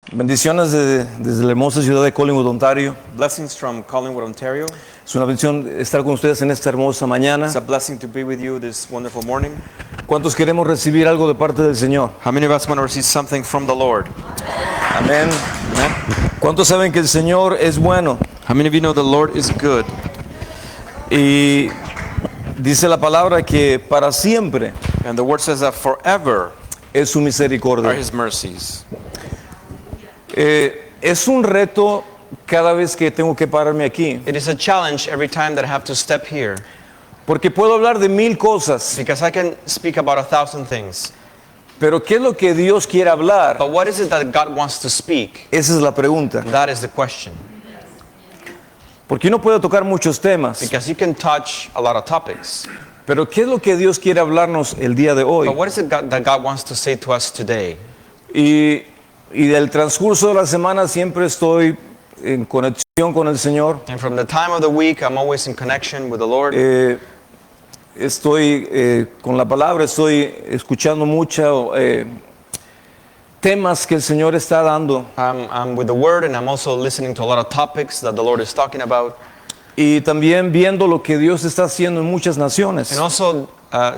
Bendiciones desde la hermosa ciudad de Collingwood, Ontario. Blessings from Collingwood, Ontario. Es una bendición estar con ustedes en esta hermosa mañana. It's a blessing to be with you this wonderful morning. ¿Cuántos queremos recibir algo de parte del Señor? How many of us want to receive something from the Lord? Amén. Amen. ¿Cuántos saben que el Señor es bueno? How many of you know the Lord is good? Y dice la palabra que para siempre And the word says that forever es su are misericordia. His mercies. Es un reto cada vez que tengo que pararme aquí, It is a challenge every time that I have to step here, porque puedo hablar de mil cosas, because I can speak about 1,000 things. pero ¿qué es lo que Dios quiere hablar? But what is it that God wants to speak? Esa es la pregunta. That is the question. Porque uno puede tocar muchos temas, Because you can touch a lot of topics. pero ¿qué es lo que Dios quiere hablarnos el día de hoy? But what is it that God wants to say to us today? Y del transcurso de la semana siempre estoy en conexión con el Señor. And from the time of the week, I'm always in connection with the Lord. Estoy con la palabra, estoy escuchando muchos temas que el Señor está dando. I'm with the Word, and I'm also listening to a lot of topics that the Lord is talking about. Y también viendo lo que Dios está haciendo en muchas naciones. And also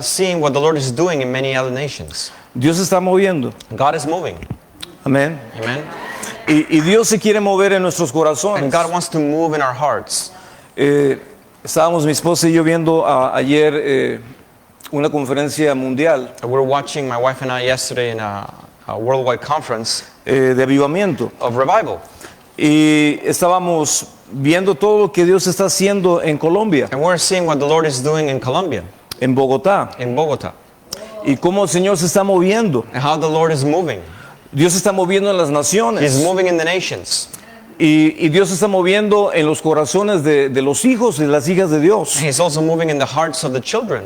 seeing what the Lord is doing in many other nations. Dios se está moviendo. God is moving. Amén. Amen. Y Dios se quiere mover en nuestros corazones. And God wants to move in our hearts. Estábamos mi esposa y yo viendo ayer una conferencia mundial We were watching, my wife and I, yesterday in a worldwide conference de avivamiento. of revival. Y estábamos viendo todo lo que Dios está haciendo en Colombia, And we're seeing what the Lord is doing in Colombia, en Bogotá, in Bogota, y cómo el Señor se está moviendo. and how the Lord is moving. Dios se está moviendo en las He's naciones moving in the nations. y Dios se está moviendo en los corazones de los hijos y de las hijas de Dios. He's also moving in the hearts of the children.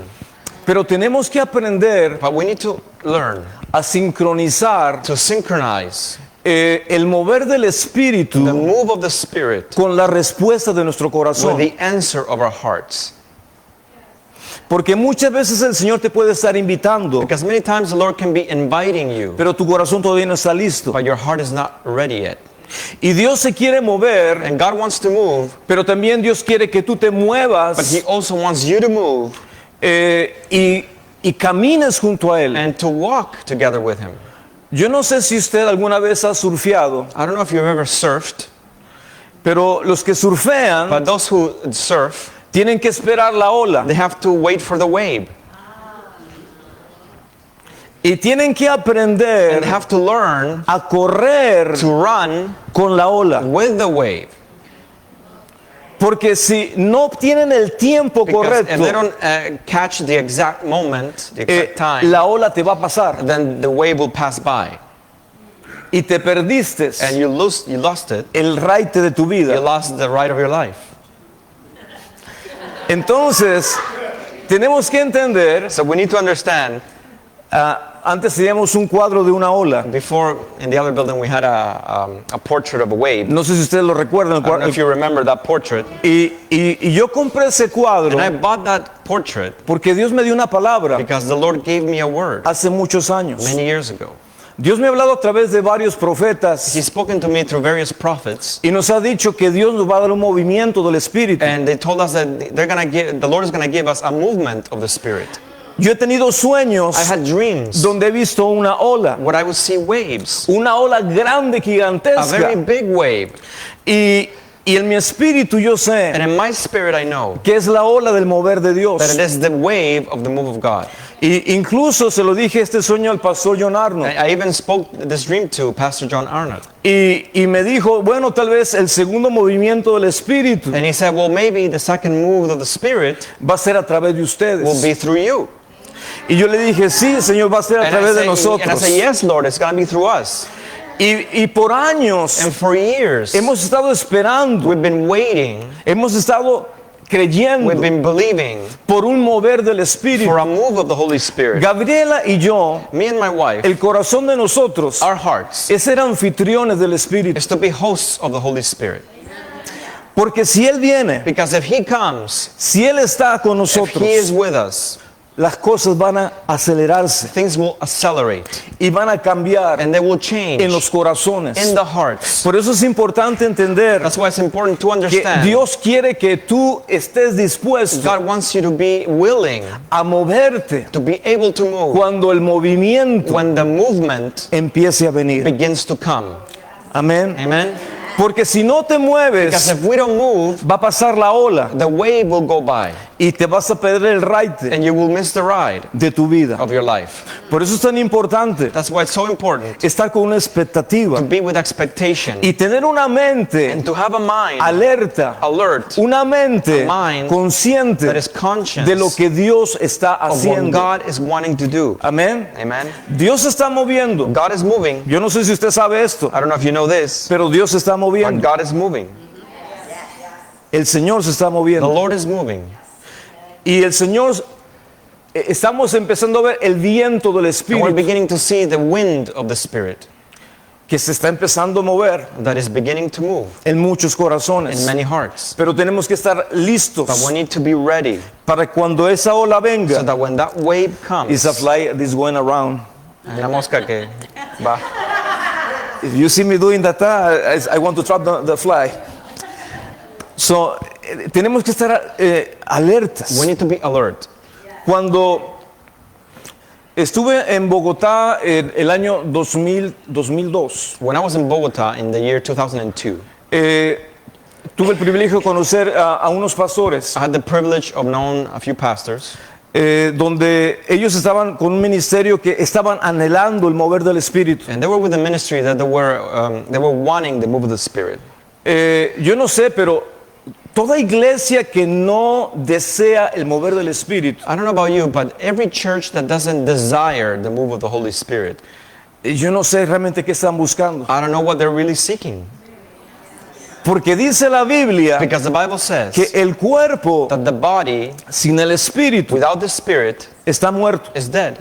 Pero tenemos que aprender But we need to learn a sincronizar to synchronize el mover del the Espíritu move of the Spirit con la respuesta de nuestro with corazón. the answer of our hearts. Porque muchas veces el Señor te puede estar invitando, Because many times the Lord can be inviting you, pero tu corazón todavía no está listo. but your heart is not ready yet. Y Dios se quiere mover, And God wants to move, pero también Dios quiere que tú te but muevas He also wants you to move y camines junto a Él. and to walk together with Him. Yo no sé si usted alguna vez ha surfeado, I don't know if you've ever surfed, pero los que surfean but those who surf, tienen que esperar la ola they have to wait for the wave. y tienen que And aprender they have to learn a correr to run con la ola. with the wave. Porque si no obtienen el tiempo Because if they correcto, don't catch the exact moment, the exact time, la ola te va a pasar then the wave will pass by. y te perdiste And you lost it. el raite de tu You vida. lost the ride of your life. Entonces, tenemos que entender, So we need to understand, antes teníamos un cuadro de una ola. before in the other building we had a portrait of a wave. No sé si ustedes lo recuerdan. I don't know if you remember that portrait. Y yo compré ese cuadro And I bought that portrait porque Dios me dio una palabra because the Lord gave me a word hace muchos años. many years ago. Dios me ha hablado a través de varios profetas He's spoken to me through various prophets, y nos ha dicho que Dios nos va a dar un movimiento del Espíritu. and they told us that the Lord is going to give us a movement of the Spirit. Yo he tenido sueños I had dreams donde he visto una ola, where I would see waves, una ola grande, a very gigantesca. big wave. Y en mi espíritu yo And sé in my spirit I know que es la ola del mover de Dios. that it is the wave of the move of God. Y incluso se lo dije este sueño al pastor John Arnold. I even spoke this dream to Pastor John Arnott. Y me dijo, bueno, tal vez el segundo movimiento del Espíritu And he said, well, maybe the second move of the Spirit va a ser a través de will ustedes. be through you. Y yo le dije, sí, Señor, va a ser a través de And I nosotros. say, yes, Lord, it's going to be through us. Y por años And for years, hemos estado esperando, we've been waiting, hemos estado creyendo we've been believing por un mover del Espíritu. for a move of the Holy Spirit. Gabriela y yo, Me and my wife, el corazón de nosotros our hearts, es ser anfitriones del Espíritu. is to be hosts of the Holy Spirit. Porque si Él viene, Because if He comes, si Él está con if He is nosotros, with us, las cosas van a acelerarse things will accelerate y van a cambiar and they will change en los corazones. in the hearts. Por eso es importante entender That's why it's important to que understand Dios quiere que tú estés dispuesto God wants you to be willing a moverte to be able to move cuando el movimiento when the movement empiece a venir. begins to come. Amén. Amen? Porque si no te Because mueves, if we don't move, va a pasar la ola the wave will go by y te vas a perder el raite and you will miss the ride de tu vida. of your life. Por eso es tan importante That's why it's so important estar con una expectativa to be with expectation y tener una mente and to have a mind alerta, alert una mente A mind consciente that is conscious de lo que Dios está of what haciendo. God is wanting to do. Amén. Amen? Dios se está moviendo. God is moving. Yo no sé si usted sabe esto, I don't know if you know this, pero Dios se está but moviendo. God is moving. El Señor se está The moviendo. Lord is moving. Y el Señor, estamos empezando a ver el viento del And we're Espíritu beginning to see the wind of the Spirit que se está empezando a mover that is beginning to move en muchos in corazones. many hearts. Pero tenemos que estar But listos we need to be ready para cuando esa ola so venga. that when that wave comes, It's a fly that's going around. la mosca que va. If you see me doing that, I want to trap the fly. So, tenemos que estar alertas. We need to be alert. Cuando estuve en Bogotá en el año 2002, When I was in Bogota in the year 2002, tuve el privilegio de conocer a unos pastores I had the privilege of knowing a few pastors donde ellos estaban con un ministerio que estaban anhelando el mover del Espíritu. and they were with a ministry that they were wanting the move of the Spirit. Yo no sé, pero toda iglesia que no desea el mover del Espíritu, I don't know about you, but every church that doesn't desire the move of the Holy Spirit, yo no sé realmente qué están buscando. I don't know what they're really seeking. Porque dice la Biblia Because the Bible says que el cuerpo that the body sin el Espíritu without the Spirit está muerto. is dead.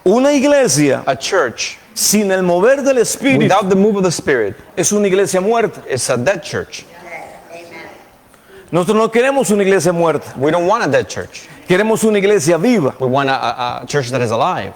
Una iglesia A church sin el mover del Espíritu without the move of the Spirit es una iglesia muerta. is a dead church. Nosotros no queremos una iglesia muerta, We don't want a dead church. queremos una iglesia viva. We want a church that is alive.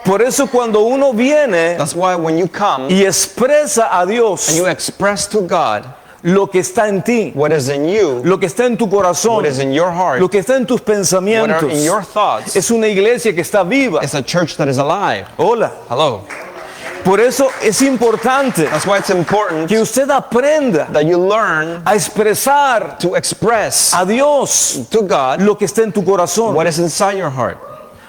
Por eso cuando uno viene That's why when you come y expresa a Dios and you express to God lo que está en ti, what is in you, lo que está en tu corazón, what is in your heart, lo que está en tus what are pensamientos, in your thoughts, es una iglesia que está viva. it's a church that is alive. Hola. Hello. Por eso es importante That's why it's important que usted aprenda that you learn a expresar to express a Dios to God lo que está en tu corazón. what is inside your heart.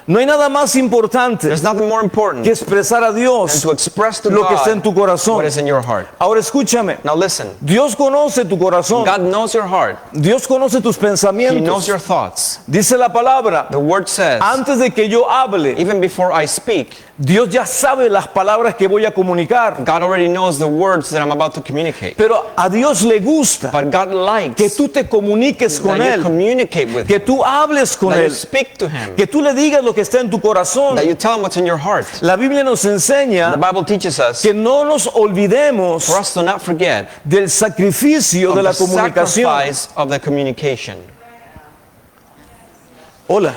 No hay nada más importante There's nothing more important que expresar a than Dios to express to lo que está en God tu corazón. what is in your heart. Ahora escúchame, Now listen, Dios conoce tu corazón, God knows your heart. Dios conoce tus He knows pensamientos. your thoughts. Dice la palabra, The word says, antes de que yo hable, even before I speak, Dios ya sabe las palabras que voy a comunicar. God already knows the words that I'm about to communicate. Pero a Dios le gusta But God likes que tú te comuniques con that you Él, communicate with que Him, tú hables con that you Él, speak to Him, que tú le digas lo que está en tu corazón. that you tell Him what's in your heart. La Biblia nos The enseña Bible teaches us que no nos olvidemos for us to not forget del sacrificio of de la the comunicación. sacrifice of the communication. Hola,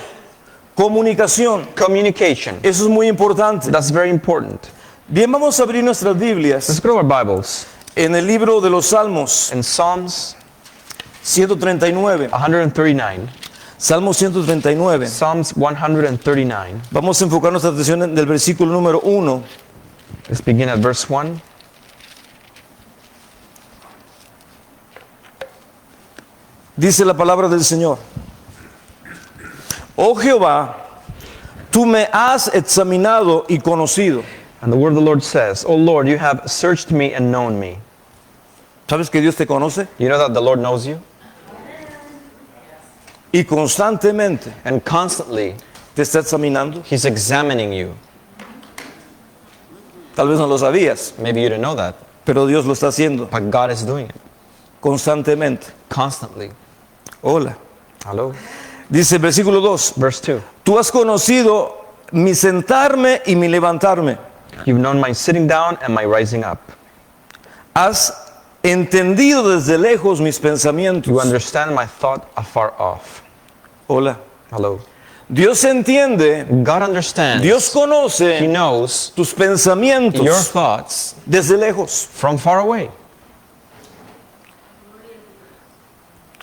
comunicación. Communication. Eso es muy importante. That's very important. Bien, vamos a abrir nuestras Biblias Let's go to our Bibles. en el libro de los Salmos In Psalms 139. 139. Salmo 139. Psalms 139. Vamos a enfocar nuestra atención en el versículo número 1. Let's begin at verse 1. Dice la palabra del Señor. Oh Jehová, tú me has examinado y conocido. And the word of the Lord says, O Lord, you have searched me and known me. ¿Sabes que Dios te conoce? You know that the Lord knows you? Y constantemente And constantly, te está examinando. He's examining you. Tal vez no lo sabías, Maybe you didn't know that, pero Dios lo está haciendo but God is doing it constantemente. constantly. Hola. Hello? Dice el versículo 2. Verse 2. Tú has conocido mi sentarme y mi levantarme. You've known my sitting down and my rising up. Has entendido desde lejos mis You pensamientos. understand my thought afar off. Hola. Hello? Dios entiende, God understands. Dios He conoce knows tus your pensamientos thoughts desde lejos. from far away.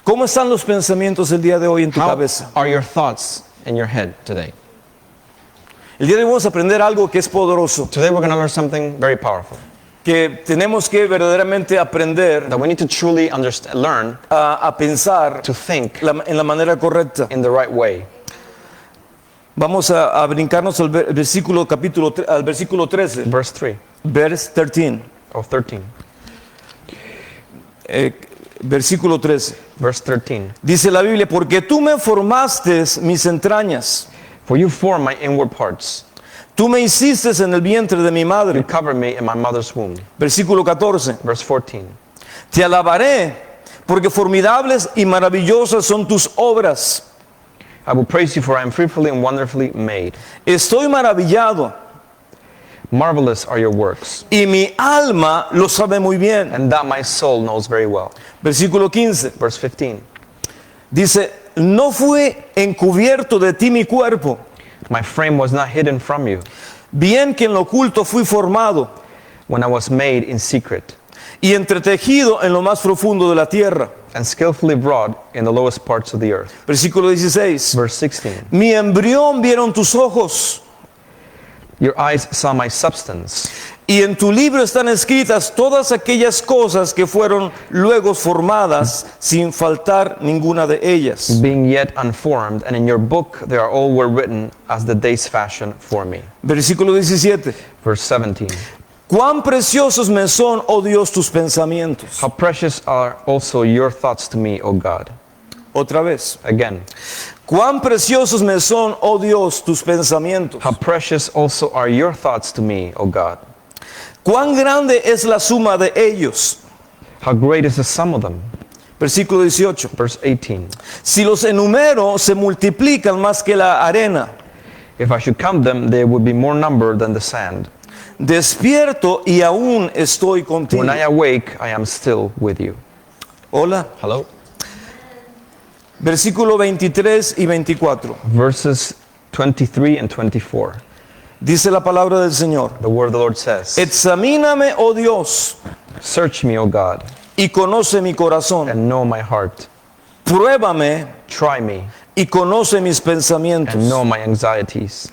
¿Cómo están los pensamientos el día de hoy en tu How cabeza? are your thoughts in your head today? El día de hoy vamos a aprender algo que es poderoso, Today we're going to learn something very powerful que tenemos que verdaderamente aprender that we need to truly understand, learn a pensar to think en la manera correcta. in the right way. Vamos a brincarnos al versículo, al versículo 13, Verse 3 verse 13, or 13. versículo 13. Verse 13. Dice la Biblia, porque tú me formaste mis entrañas, For you formed my inward parts. tú me hiciste en el vientre de mi You madre. covered me in my mother's womb. Versículo 14. Verse 14. Te alabaré, porque formidables y maravillosas son tus obras. I will praise you, for I am fearfully and wonderfully made. Estoy maravillado, Marvelous are your works, y mi alma lo sabe muy bien. and that my soul knows very well. Versículo 15. Verse 15. Dice, no fue encubierto de ti mi cuerpo, My frame was not hidden from you bien que en lo oculto fui formado when I was made in secret y entretejido en lo más profundo de la tierra. and skillfully wrought in the lowest parts of the earth. Versículo 16. Verse 16. Mi embrión vieron tus ojos, Your eyes saw my substance, y en tu libro están escritas todas aquellas cosas que fueron luego formadas sin faltar ninguna de ellas. being yet unformed, and in your book they are all were written as the days fashioned for me. Versículo 17. Verse 17. Cuán preciosos me son, oh Dios, tus pensamientos. How precious are also your thoughts to me, O God. Otra vez. Again, Cuán preciosos me son, oh Dios, tus pensamientos. how precious also are your thoughts to me, O God. Cuán grande es la suma de ellos. How great is the sum of them. Versículo 18. Verse 18. Si los enumero, se multiplican más que la arena. If I should count them, they would be more number than the sand. Despierto y aún estoy contigo. When I awake, I am still with you. Hola. Hello? Versículo 23 y 24. Verses 23 and 24. Dice la palabra del Señor. The word of the Lord says, Examíname, oh Dios, search me, O God, y conoce mi corazón. and know my heart. Pruébame Try me y conoce mis and pensamientos. know my anxieties.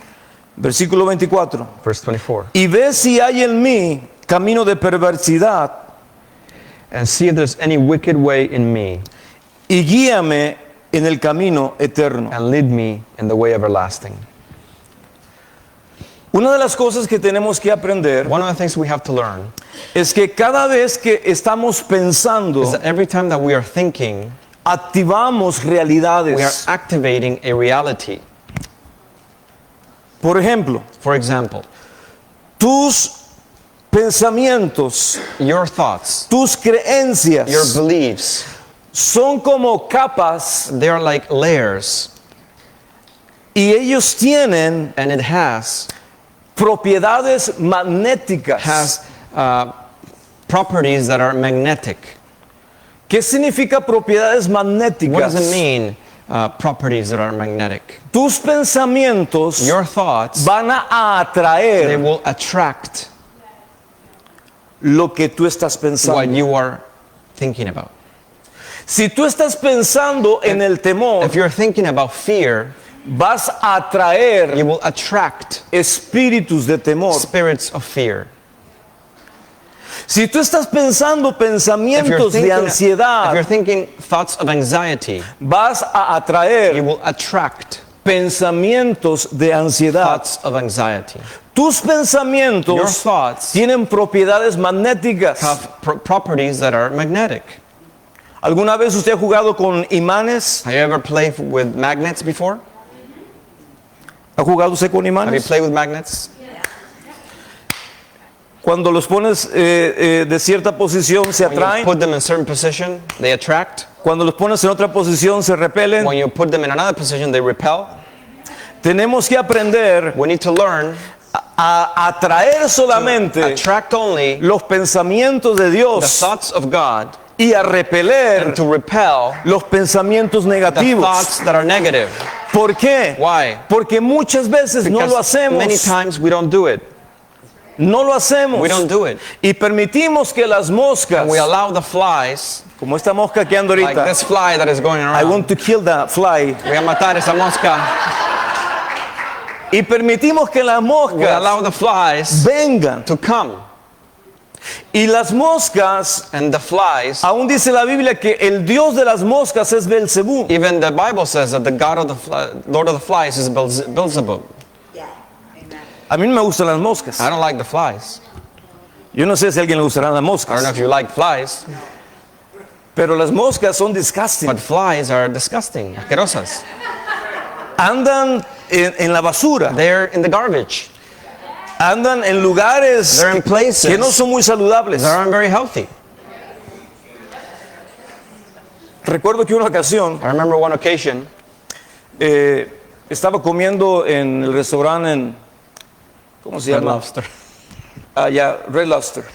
Versículo 24. Verse 24. Y ve si hay en mí camino de perversidad And see if there's any wicked way in me, y guíame en el camino eterno. and lead me in the way everlasting. Una de las cosas que tenemos que aprender One of the things we have to learn es que cada vez que estamos pensando, is that every time that we are thinking, activamos we are realidades. activating a reality. Por ejemplo, For example, tus pensamientos, your thoughts, tus your creencias beliefs, son como capas they are like layers, y ellos tienen and it has propiedades magnéticas. properties that are magnetic. ¿Qué significa propiedades What magnéticas? does it mean, properties that are magnetic? Tus pensamientos Your thoughts, van a they atraer will attract lo que tú estás what pensando. you are thinking about. Si tú estás pensando en el temor, If you're thinking about fear, vas a atraer you will attract espíritus de temor. spirits of fear. Si tú estás pensando If you're pensamientos de thinking, if ansiedad, you're thinking thoughts of anxiety, vas a you atraer will attract pensamientos de ansiedad. thoughts of anxiety. Tus Your pensamientos thoughts tienen propiedades magnéticas. have properties that are magnetic. ¿Alguna vez usted ha jugado con imanes? Have you ever played with magnets before? ¿Ha jugado usted con Have you imanes? played with magnets? Cuando los pones de cierta posición se When you atraen. put them in a certain position, they attract. Cuando los pones en otra posición se repelen. When you put them in another position, they repel. Tenemos que aprender We need to learn a atraer solamente attract only los pensamientos de the Dios thoughts of God y a repeler and to repel los pensamientos the negativos. thoughts that are negative. ¿Por qué? Why? Porque muchas veces no lo Because many hacemos. times we don't do it. No lo hacemos. We don't do it. Y permitimos que las moscas, We allow the flies, como esta mosca que ando like ahorita, this fly that is going I around. want to kill that fly. Voy a matar esa mosca. Y permitimos que las We allow moscas the flies vengan. to come. Y las moscas, And the flies, aún dice la Biblia que el Dios de las moscas es Belcebú. even the Bible says that the God of the Lord of the flies is Beelzebub. A mí no me gustan las moscas. I don't like the flies. Yo no sé si a alguien le gustarán las I don't know moscas. if you like flies, Pero las moscas son disgusting. but flies are disgusting, asquerosas. Andan en la basura. They're in the garbage. Andan en lugares They're in places que no son muy saludables. that aren't very healthy. Recuerdo que una ocasión I remember one occasion, estaba comiendo en el restaurante en, ¿cómo se Red llama? Lobster. Allá, Red Lobster.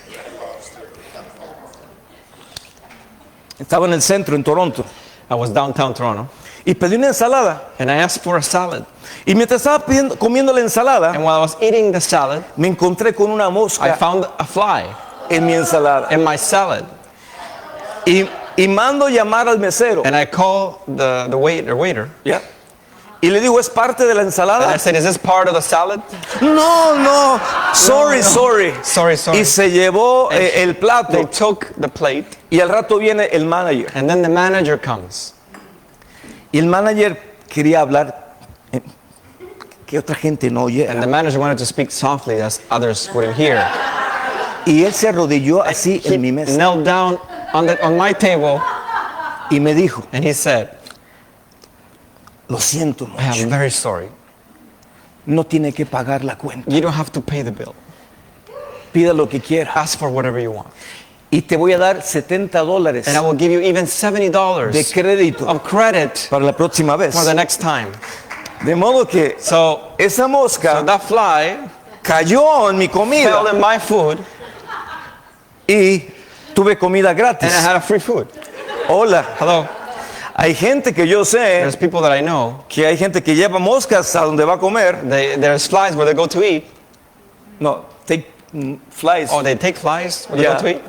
Estaba en el centro, en Toronto. I was downtown Toronto, Y pedí una ensalada. and I asked for a salad. Y mientras estaba comiendo la ensalada, And while I was eating the salad, me encontré con una I mosca found a fly en mi ensalada. in my salad. Y mando llamar al mesero. And I call the waiter, ¿Ya? Y le digo, ¿es parte de la and I ensalada? said, "Is this part of the salad?" No, sorry, No. sorry. Sorry. Y se llevó el They plato. took the plate, Y al rato viene el manager. and then the manager comes. Y el manager quería hablar que otra gente no And the oyera. manager wanted to speak softly as others wouldn't hear. Y él se arrodilló así He en mi mesa knelt down on my table, y me dijo, and he said, lo siento "I mucho, am very sorry. no tiene que pagar la cuenta. You don't have to pay the bill. Pida lo que quiera. Ask for whatever you want. Y te voy a dar $70 And I will give you even $70 de crédito of credit para la próxima vez. for the next time." De modo que So esa mosca that fly cayó en mi fell comida in my food, y tuve comida gratis. and I had a free food. Hola, Hello. hay gente que yo sé There's people that I know. que hay gente que lleva moscas a donde va a comer. There's flies where they go to eat. No, take flies. Oh, they take flies where they Yeah. go to eat?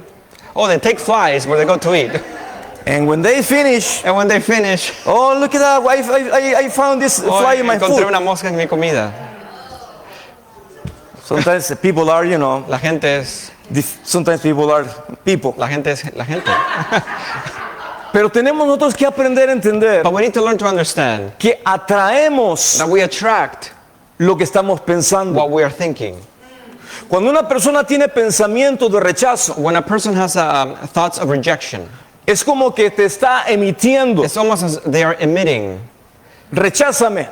Oh, they take flies where they go to eat. And when they finish, And when they finish, oh, look at that, I found this oh, fly in my encontré food. una mosca en mi comida. Sometimes people are, La gente es sometimes people are people. la gente. Pero tenemos nosotros que aprender a entender But we need to learn to understand que atraemos that we attract lo que estamos pensando. what we are thinking. Cuando una persona tiene pensamientos de rechazo, When a person has thoughts of rejection, es como que te está emitiendo, it's almost as they are emitting, recházame,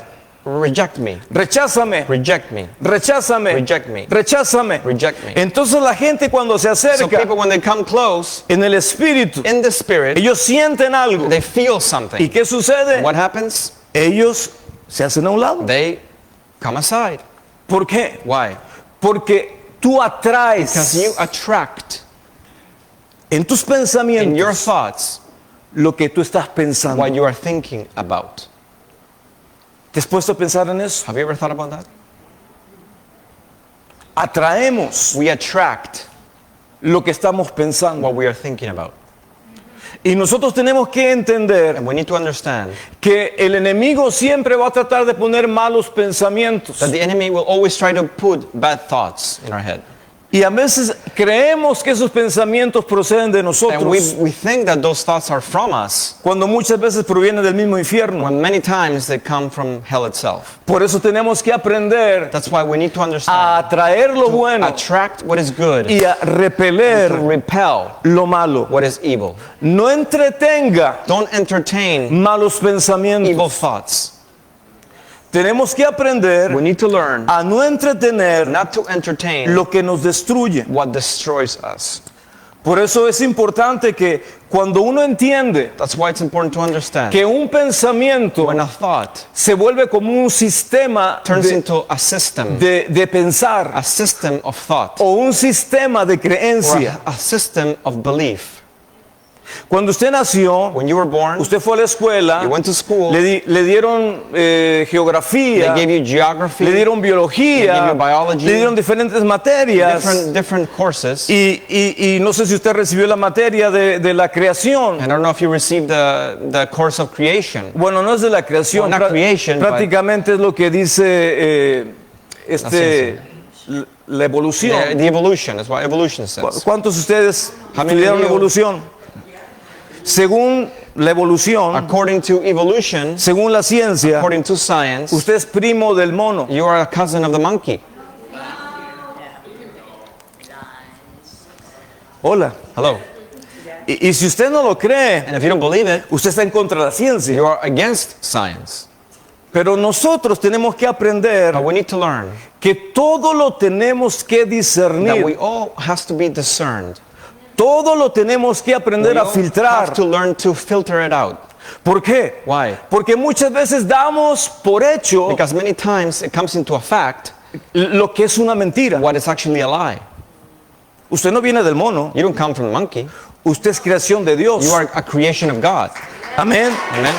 reject me, recházame, reject me. recházame, Reject me. recházame. Reject me. Entonces la gente cuando se So acerca people, when they come close, en el espíritu, in the spirit, ellos sienten algo. they feel ¿Y something. qué sucede? What happens? Ellos se hacen a un lado. They come aside. ¿Por qué? Why? Porque tú Because you atraes attract en tus in your pensamientos thoughts lo que tú estás pensando. what you are thinking about. ¿Te has puesto a pensar en eso? Have you ever thought about that? Atraemos We attract lo que estamos pensando. what we are thinking about. Y nosotros tenemos que entender And we need to understand que el enemigo siempre va a tratar de poner malos pensamientos. that the enemy will always try to put bad thoughts in our head. Y a veces creemos que esos pensamientos proceden de And nosotros, we think that those thoughts are from us, cuando muchas veces provienen del mismo infierno. when many times they come from hell itself. Por eso tenemos que aprender That's why we need to a understand, atraer lo bueno attract what is good, y a to repeler repel lo malo. what is evil. No entretenga Don't entertain malos evil pensamientos. thoughts. Tenemos que aprender We need to learn a no entretener not to entertain lo que nos destruye. what destroys us. Por eso es importante que cuando uno entiende That's why it's important to understand que un pensamiento when a thought se vuelve como un sistema turns into a system, de pensar a system of thought, o un sistema de or creencia, a system of belief. Cuando usted nació, When you were born, usted fue a la escuela, you went to school, le dieron geografía, they gave you geography, le dieron they gave biología, you biology, le dieron diferentes materias. different courses. Y no sé si usted recibió la materia de la creación. And I don't know if you received the course of creation. Bueno, no es de la creación, Well, not creation, prácticamente es lo que dice la evolución. The evolution, that's what evolution says. ¿Cuántos de ustedes How many estudiaron of you- evolución? Según la evolución, According to evolution, según la ciencia, according to science, usted es primo del mono. you are a cousin of the monkey. Hola. Hello. Y si usted no lo cree, And if you don't believe it, usted está en contra de la ciencia. you are against science. Pero nosotros tenemos que aprender But we need to learn que todo lo tenemos que that we discernir. all has to be discerned. Todo lo tenemos que aprender We a all filtrar. have to learn to filter it out. ¿Por qué? Why? Porque muchas veces damos por hecho Because many times it comes into a fact lo que es una mentira. what is actually a lie. Usted no viene del mono, You don't come from the monkey. usted es creación de Dios. You are a creation of God. Amén. Amen.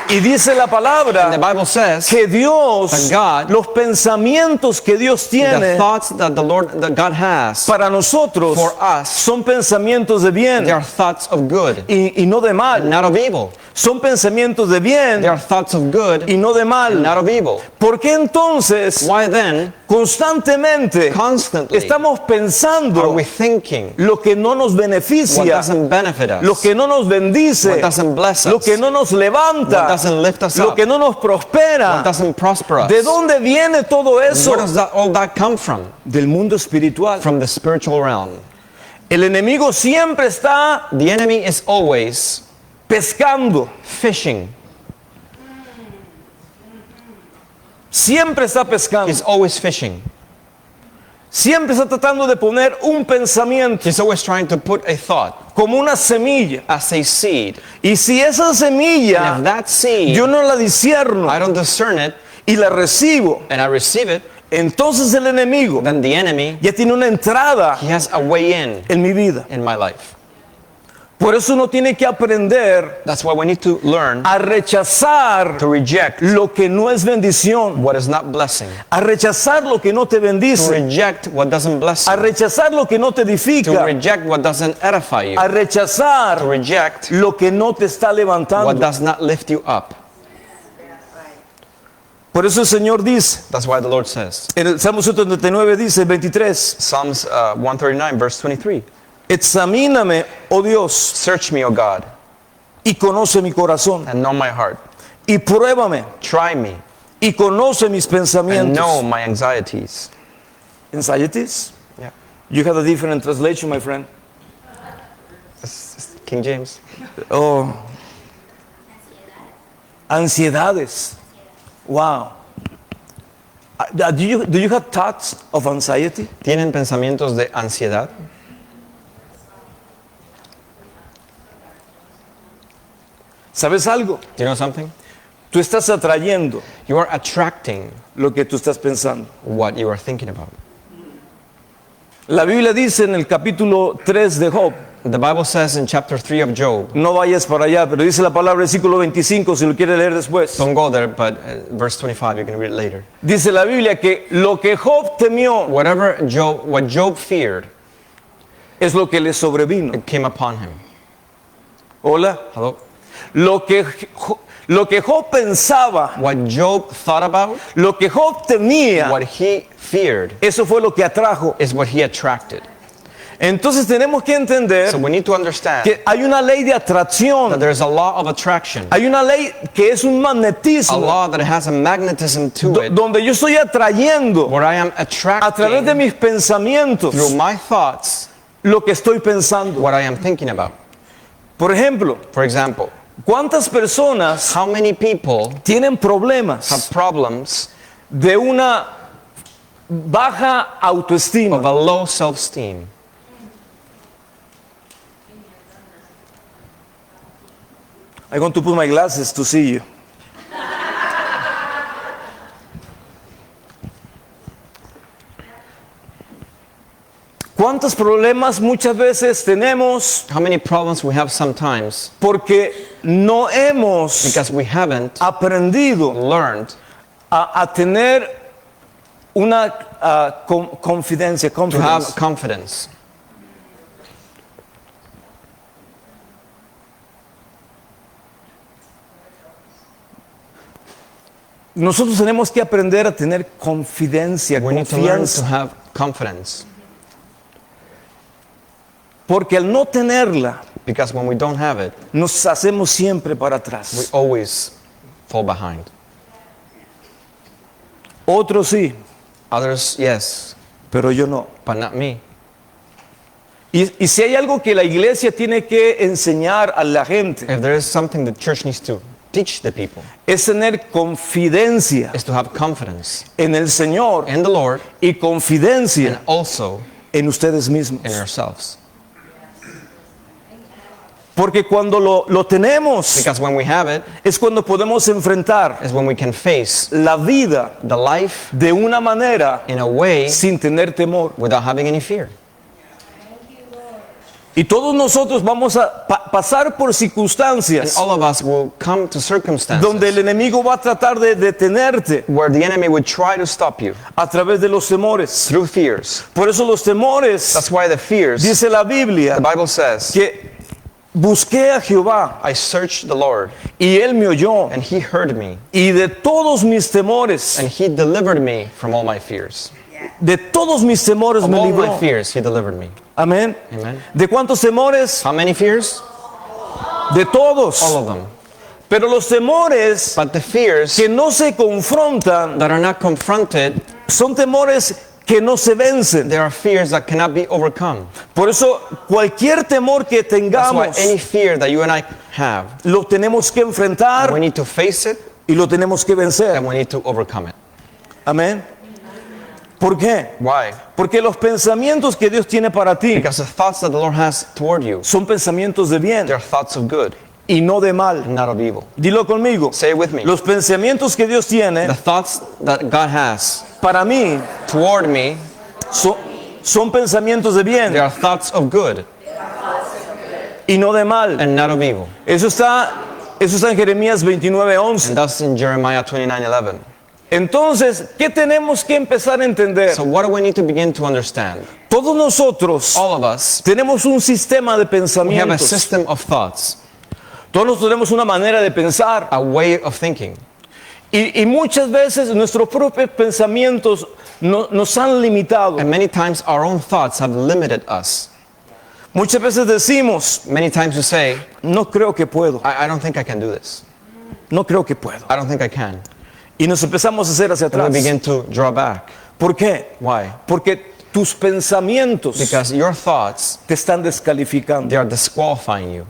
Y dice la palabra And the Bible says que Dios, that God- los pensamientos que Dios the tiene thoughts that that God has, para nosotros for us, son pensamientos de bien they are thoughts of good, y no de mal. not of evil. Son pensamientos de They bien are thoughts of good, y no de mal. not of evil. ¿Por qué entonces Why then, constantemente constantly, estamos are pensando we thinking lo que no nos what beneficia, doesn't benefit us, lo que no nos bendice, what doesn't bless lo us, que no nos what levanta, doesn't lift us lo up, que no nos what prospera? doesn't prosper us? ¿De dónde viene todo eso? Where does all that come from? Del mundo espiritual. From the spiritual realm. El enemigo siempre está The enemy is always pescando, fishing. siempre está pescando, He's always fishing. siempre está tratando de poner un pensamiento He's always trying to put a thought como una semilla. as a seed. Y si esa And semilla if that seed, yo no la discierno I don't discern it y la recibo, and I receive it, entonces el enemigo then the enemy, ya tiene una entrada he has a way in en mi vida. my life. Por eso uno tiene que aprender That's why we need to learn a rechazar to reject lo que no es bendición, what is not blessing, a rechazar lo que no te to bendice, reject what doesn't bless a you, rechazar lo que no te to edifica, reject what doesn't edify you, a to rechazar reject lo que no te está what levantando. does not lift you up. Por eso el Señor dice, That's why the Lord says, en el Salmo 139 dice, 23, Psalms 139, verse 23, examíname, oh Dios, search me, O God, y conoce mi corazón, and know my heart. y pruébame, Try me y conoce mis and know pensamientos. my anxieties. Anxieties? Yeah. You have a different translation, my friend. It's King James. Oh. Ansiedades. Wow. Do you have thoughts of anxiety? ¿Tienen pensamientos de ansiedad? ¿Sabes algo? Do you know something? Tú estás atrayendo You are attracting lo que tú estás pensando. what you are thinking about. La Biblia dice en el capítulo 3 de Job, The Bible says in chapter 3 of Job, no vayas para allá, pero dice la palabra versículo 25 si lo quiere leer después. don't go there, but verse 25, you can read it later. Dice la Biblia que lo que Job temió What Job feared, es lo que le sobrevino. it came upon him. Hola. Hello? Lo que Job pensaba, What Job thought about, lo que Job temía, what he feared, eso fue lo que atrajo. is what he attracted. Entonces tenemos que entender So we need to understand que hay una ley de that atracción, there's a law of attraction, hay una ley que es un a magnetismo, law that has a magnetism to it, donde yo estoy atrayendo where I am a través de attracting mis pensamientos through my thoughts lo que estoy pensando. what I am thinking about. Por ejemplo, For example, ¿cuántas personas how many people tienen problemas have problems de una baja autoestima? of a low self-esteem? I'm going to put my glasses to see you. ¿Cuántos problemas muchas veces tenemos How many problems we have sometimes porque no hemos because we haven't aprendido learned a tener una confidencia, to have confidence? confidence. Nosotros tenemos que aprender a tener confidencia, We need to learn to confianza, have confidence porque al no tenerla because when we don't have it, nos hacemos siempre para we atrás. always fall behind. Otros sí, Others, yes, pero yo no. but not me. Y si hay algo que la iglesia tiene que enseñar a la gente, If there is something the church needs to teach the people, es tener confidencia is to have confidence en el Señor in the Lord y and confidencia also en ustedes mismos. in yourselves. Porque cuando lo tenemos, Because when we have it, es cuando podemos enfrentar is when we can face la vida the life de una manera in a way sin tener temor. without having any fear. Y todos nosotros vamos a pasar por And circunstancias all of us will come to circumstances donde el enemigo va a tratar de detenerte where the enemy would try to stop you a través de los temores. through fears. Por eso los temores, That's why the fears, dice la Biblia, the Bible says, que busqué a Jehová I searched the Lord y él me oyó, and he heard me y de todos mis temores, and he delivered me from all my fears. de todos mis temores Of me all my libró. fears, he delivered me. Amén. Amen. ¿De cuántos temores? How many fears? De todos. All of them. Pero los temores But the fears que no se confrontan that are not confronted, son temores que no se vencen. there are fears that cannot be overcome. Por eso cualquier temor que That's why tengamos any fear that you and I have, lo tenemos que enfrentar we need to face it y lo tenemos que vencer. and we need to overcome it. Amén. ¿Por qué? Why? Porque los pensamientos que Dios tiene para ti Because the thoughts that the Lord has toward you, son pensamientos de bien they're thoughts of good y no de mal. and not of evil. Dilo conmigo. Say it with me. Los pensamientos que Dios tiene The thoughts that God has para mí toward me, son pensamientos de they bien are thoughts of good y no de mal. and not of evil. Eso está en Jeremías 29:11. And that's in Jeremiah 29:11. Entonces, ¿qué tenemos que empezar a entender? So what do we need to begin to understand? Todos nosotros All of us, tenemos un sistema de we have a pensamientos. system of thoughts, Todos tenemos una manera de pensar. a way of thinking. Y muchas veces nuestros propios pensamientos nos han limitado. And many times our own thoughts have limited us. Muchas veces decimos, Many times we say, no creo que puedo, I don't think I can do this. no creo que puedo. I don't think I can. Y nos empezamos a hacer hacia And we atrás. begin to draw back. ¿Por qué? Why? Porque tus pensamientos Because your thoughts, te están descalificando. they are disqualifying you.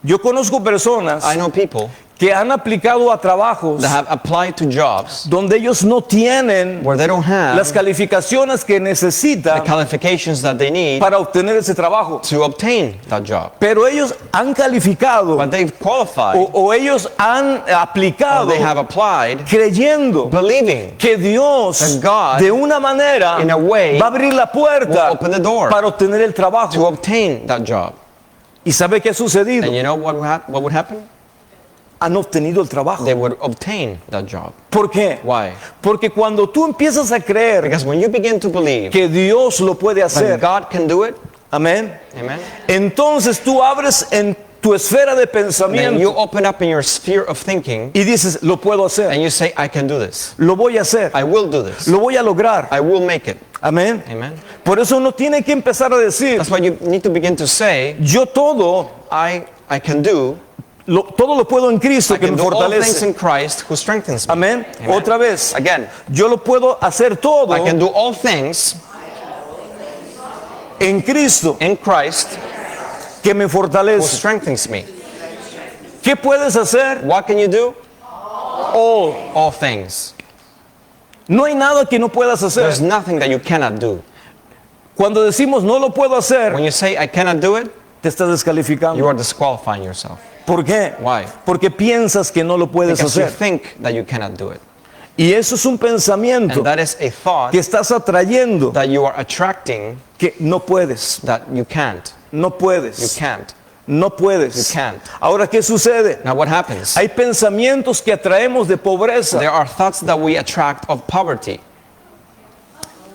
Yo conozco personas I know people que han aplicado a trabajos that have applied to jobs donde ellos no tienen where they don't las have calificaciones que the necesitan qualifications that they need para obtener ese trabajo. to obtain that job. Pero ellos han calificado But they've qualified, o ellos han or aplicado they have applied, creyendo believing que Dios that God, de una manera in a way, va a abrir la puerta will open the door para obtener el to trabajo. obtain that job. ¿Y sabe qué ha sucedido? And you know what would happen? Han obtenido el trabajo. They would obtain that job. ¿Por qué? Why? Porque cuando tú empiezas a creer Because when you begin to believe que Dios lo puede that hacer, God can do it, amén, amen, entonces tú abres en tu esfera de then you pensamiento open up in your sphere of thinking y dices, lo puedo hacer, and you say, I can do this. lo voy a hacer, I will do this. lo voy a lograr, I will make it. amén. Amen. Por eso uno tiene que empezar a decir, That's why you need to begin to say, yo todo, I can do, todo lo puedo en Cristo I que can me do all things fortalece. in Christ who strengthens me. Amén. Amen. Otra vez, Again, yo lo puedo hacer todo I can do all things en Cristo in Christ que me who fortalece. strengthens me. ¿Qué puedes hacer? What can you do? All. All things. No hay nada que no puedas There's hacer. nothing that you cannot do. Cuando decimos no lo puedo hacer, When you say I cannot do it, te estás you descalificando. are disqualifying yourself. ¿Por qué? Why? Porque piensas que no lo puedes Because you hacer. think that you cannot do it. Y eso es un pensamiento And that is a thought que estás atrayendo that you are attracting que no puedes, that you can't. no You puedes, can't. no puedes. You can't. Ahora, ¿qué sucede? Now what happens? Hay pensamientos que atraemos de pobreza. There are thoughts that we attract of poverty.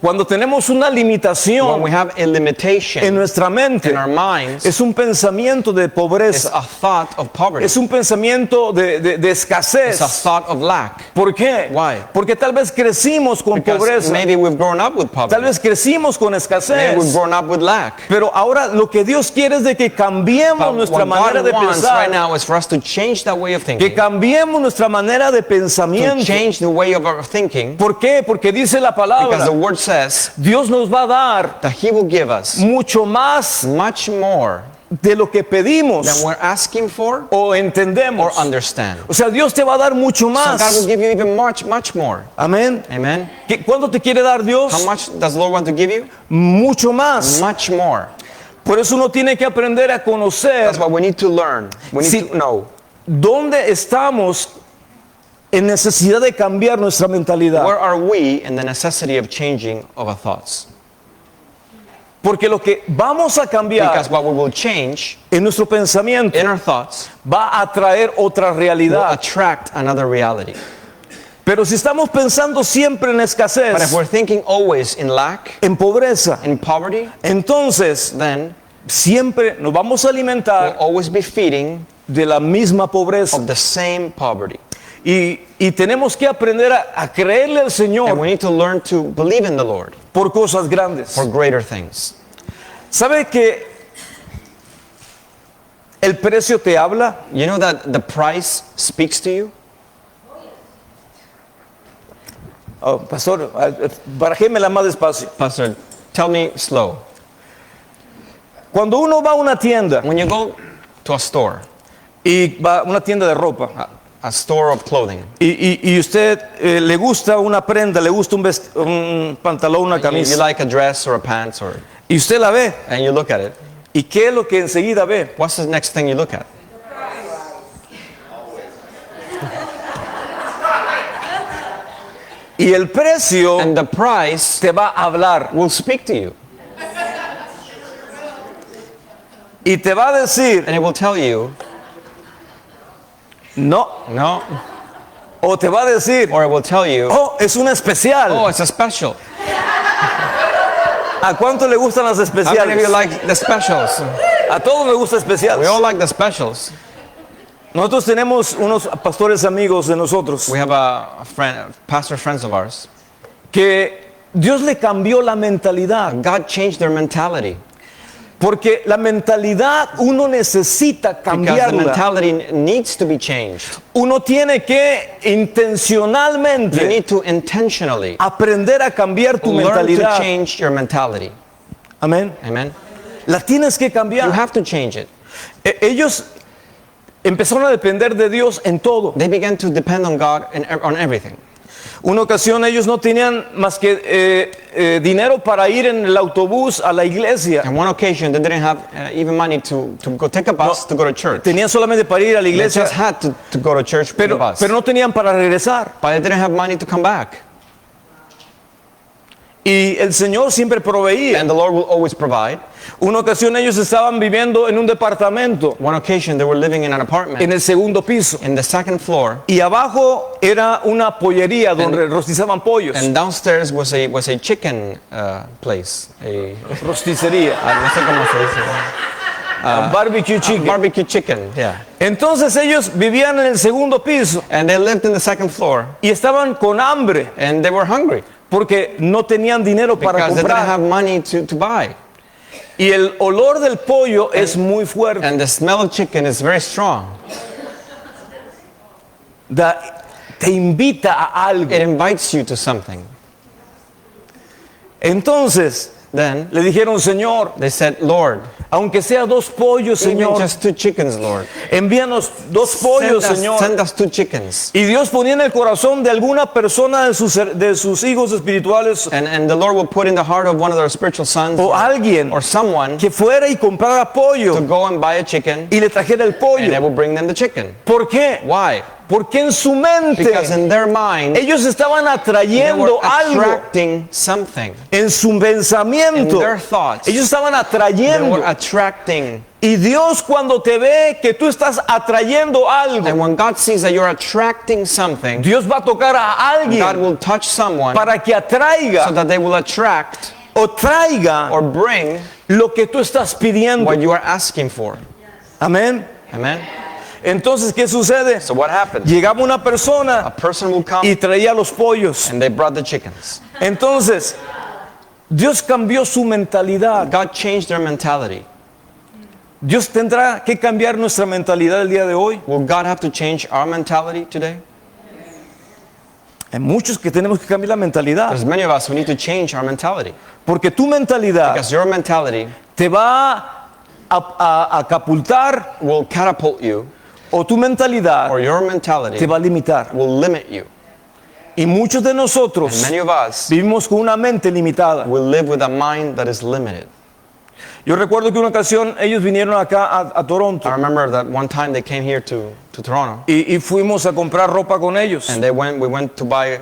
Cuando tenemos una When limitación we have a en limitation nuestra mente, in our minds, es un pensamiento de it's pobreza, a thought of poverty. es un pensamiento de It's a escasez. thought of lack. ¿Por qué? Why? Porque tal vez crecimos con Because pobreza, maybe we've grown up with tal poverty. vez crecimos con Maybe we've escasez. grown up with lack. Pero ahora lo que Dios quiere es de que cambiemos But nuestra what manera de God wants right pensar, now is for us to change that way of que thinking, cambiemos nuestra manera de to pensamiento. change the way of our thinking, ¿Por qué? Porque dice la because palabra, the word says Dios nos va a dar that He will give us mucho más much more de lo que pedimos than we're asking for o entendemos. or understand. O sea, Dios te va a dar mucho So God will más. give you even much more. Amén. Amen. ¿Cuánto te quiere dar Dios? How much does the Lord want to give you? Mucho más. Much more. Por eso uno tiene que aprender a conocer That's what we need to learn. We need Sí. to know dónde estamos en necesidad de cambiar nuestra mentalidad. where are we in the necessity of changing of our thoughts. Porque lo que vamos a cambiar Because what we will change en nuestro pensamiento in our thoughts va a traer otra will realidad. attract another reality. Pero si estamos pensando siempre en But if escasez, we're thinking always in lack, en pobreza, in poverty, entonces then siempre nos vamos a we'll alimentar always be feeding de la misma pobreza. of the same poverty. Y tenemos que aprender a creerle al And Señor we need to learn to believe in the Lord por cosas grandes. for greater things. ¿Sabe que el precio te habla? You know that the price speaks to you? Oh, pastor, barajémela más despacio. Pastor, tell me slow. Cuando uno va a una tienda When you go to a store, y va a una tienda de ropa a store of clothing, y usted le gusta una prenda, le gusta un pantalón, una you camisa like a dress or a pants, or y usted la ve, and you look at it, ¿y qué es lo que enseguida ve? what's the next thing you look at? Y el precio And the price te va a hablar will speak to you, y te va a decir and it will tell you no, no, o te va a decir or it will tell you, oh, es una especial. oh, it's a special. ¿A cuánto le gustan las How many of you especiales? like the specials? A todos me gusta We especiales. all like the specials. Nosotros tenemos unos pastores amigos de nosotros We have a friend, pastor friends of ours. que Dios le cambió la mentalidad. God changed their mentality Porque la mentalidad uno necesita because the cambiarla. mentality needs to be changed. Uno tiene que You intencionalmente need to intentionally aprender a cambiar tu learn to mentalidad. change your mentality. Amén. Amen. La tienes que You cambiar. have to change it. Ellos empezaron a depender de Dios en todo. They began to depend on God on everything. Una ocasión ellos no tenían más que dinero para ir en el autobús a la iglesia. On one occasion, they didn't have even money to go take a bus to go to church. Tenían solamente para ir a la They iglesia, just had to go to church with the pero bus. no tenían para regresar. But they didn't have money to come back. Y el Señor siempre proveía. And the Lord will always provide. Una ocasión ellos estaban viviendo en un departamento One occasion, they were living in an apartment en el segundo piso. in the second floor, Y abajo era una pollería donde rostizaban pollos. and downstairs was a chicken place. Rosticería. No sé cómo se dice. Barbecue chicken. Barbecue chicken, yeah. Entonces ellos vivían en el segundo piso And they lived in the second floor, y estaban con hambre and they were hungry porque no tenían dinero para because they didn't comprar. have money to buy. Y el olor del pollo es muy fuerte. And the smell of chicken is very strong. Te invita a algo. It invites you to something. Entonces Then le dijeron, Señor, they said, Lord, aunque sea dos pollos, even Señor, just 2 chickens, Lord. envíanos dos pollos, Señor. Send us 2 chickens. Y Dios ponía en el corazón de alguna persona de sus hijos espirituales And the Lord will put in the heart of one of their spiritual sons o alguien or someone que fuera y comprara to pollo go and buy a chicken, y le trajera el and they pollo. will bring them the chicken. ¿Por qué? Why? Porque en su mente Because in their mind, ellos estaban they atrayendo were algo. attracting something. En su pensamiento In their thoughts, ellos estaban they atrayendo. were attracting. Y Dios, cuando te ve que tú estás atrayendo And algo, when God sees that you're attracting something, Dios va a tocar a God alguien will touch someone para que so atraiga that they will attract o traiga or bring lo que tú estás pidiendo. what you are asking for. Amén. Amen? Entonces, ¿qué sucede? So what happened? Llegaba una A persona person will come y traía los pollos. and they brought the chickens. Entonces, Dios cambió su mentalidad. God changed their mentality. Dios tendrá que cambiar nuestra mentalidad el día de hoy. Will God have to change our mentality today? Hay muchos que tenemos que cambiar la mentalidad. There's many of us who need to change our mentality. Porque tu mentalidad Because your mentality te va a catapultar, will catapult you, o tu mentalidad or your te mentality va a limitar. will limit you. Y muchos de nosotros And many of us vivimos con una mente limitada. will live with a mind that is limited. Yo recuerdo que una ocasión ellos vinieron acá a Toronto I remember that one time they came here to Toronto, y fuimos a comprar ropa con ellos. and we went to buy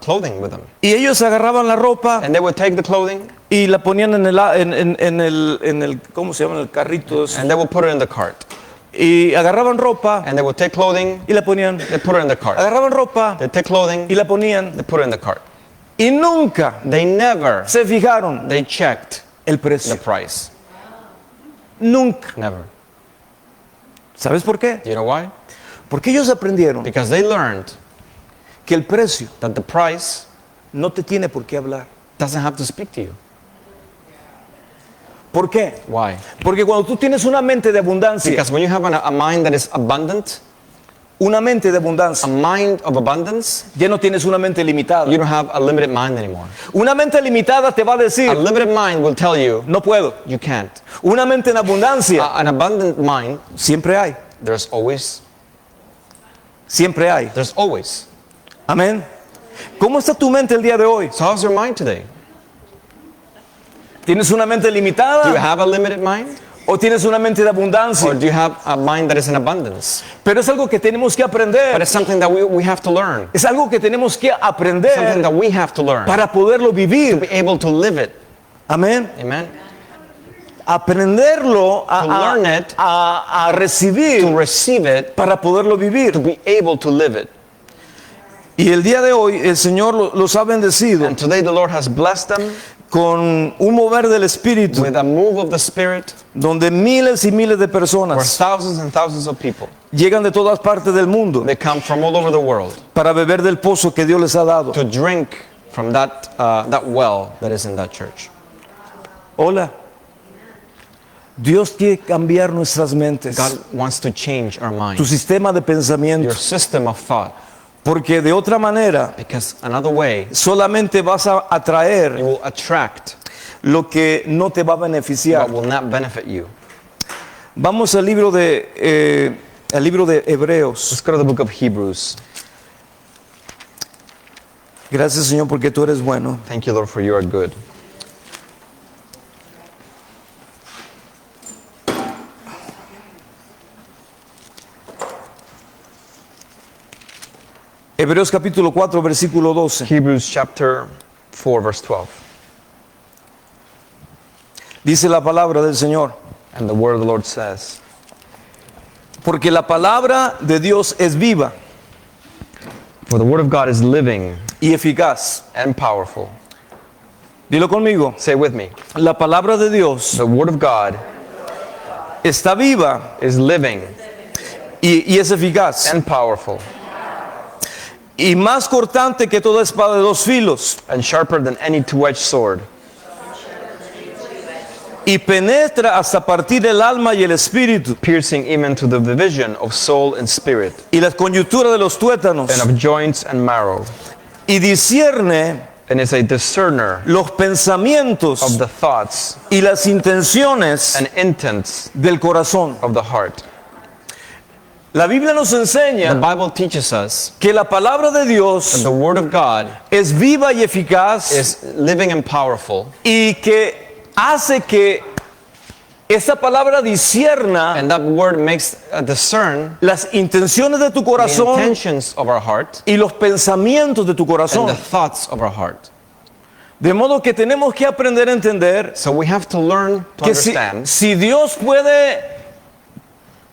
clothing with them. Y ellos agarraban la ropa And they would take the clothing y la ponían en el ¿cómo se llama? En el carrito. and they would put it in the cart. Y agarraban ropa And they would take clothing, y la ponían. they put it in the cart. Agarraban ropa They take clothing, y la ponían. they put it in the cart. Y nunca They never, se fijaron they checked el the precio. price. Nunca. Never. ¿Sabes por qué? Do you know why? Porque ellos aprendieron Because they learned que el precio that the price no te tiene por qué hablar. doesn't have to speak to you. ¿Por qué? Why? Porque cuando tú tienes una mente de abundancia, Because when you have a mind that is abundant, una mente de a abundancia, mind of abundance, ya no tienes una mente limitada. you don't have a limited mind anymore. Una mente limitada te va a A decir, limited mind will tell you, no puedo. you can't. Una mente en abundancia, An abundant mind, siempre hay. there's always. Siempre hay. There's always. Amén. ¿Cómo está tu mente el día de hoy? So how's your mind today? ¿Tienes una mente Do you limitada have a limited mind? o tienes una mente de Or abundancia? do you have a mind that is in abundance? Pero es algo que tenemos que But aprender. it's something that we have to learn. Es algo que tenemos que Something aprender that we have to learn. para poderlo vivir. Be able to live it. Amén. Amen? Aprenderlo To learn it. a To recibir receive it, para poderlo vivir. to be able to live it. Y el día de hoy el Señor los ha bendecido And today the Lord has blessed them con un mover del Espíritu with a move of the Spirit donde miles y miles de where personas thousands and thousands of people, llegan de todas partes del mundo they come from all over the world para beber del pozo que Dios les ha dado. to drink from that well that is in that church. Hola. Dios quiere cambiar nuestras mentes, God wants to change our tu mind, sistema de pensamiento, your system of thought, porque de otra manera because another way solamente vas a you atraer will attract lo que no te va a beneficiar. what will not benefit you. Vamos al libro de Hebreos. Let's go to the book of Hebrews. Gracias, Señor, porque tú eres bueno. Thank you, Lord, for you are good. Hebreos capítulo 4, versículo 12. Hebrews chapter 4, verse 12. Dice la palabra del Señor. And the word of the Lord says, Porque la palabra de Dios es viva for the word of God is living y eficaz. and powerful. Dilo conmigo. Say it with me. La palabra de Dios The word of God está viva is living y es eficaz. and powerful Y más cortante que toda espada de dos filos. and sharper than any two-edged sword, Y penetra hasta partir el alma y el espíritu. piercing even to the division of soul and spirit, Y las coyunturas de los tuétanos. and of joints and marrow, Y discierne and is a discerner los pensamientos of the thoughts y las intenciones and intents del corazón. of the heart. La Biblia nos The enseña Bible teaches us que la palabra de Dios that the word of God es viva y eficaz is living and powerful, y que hace que Esta palabra discierna And that word makes discern las intenciones de tu the corazón intentions of our heart y los pensamientos de tu and corazón. the thoughts of our heart. De modo que tenemos que aprender a entender So we have to learn to que si, understand si Dios puede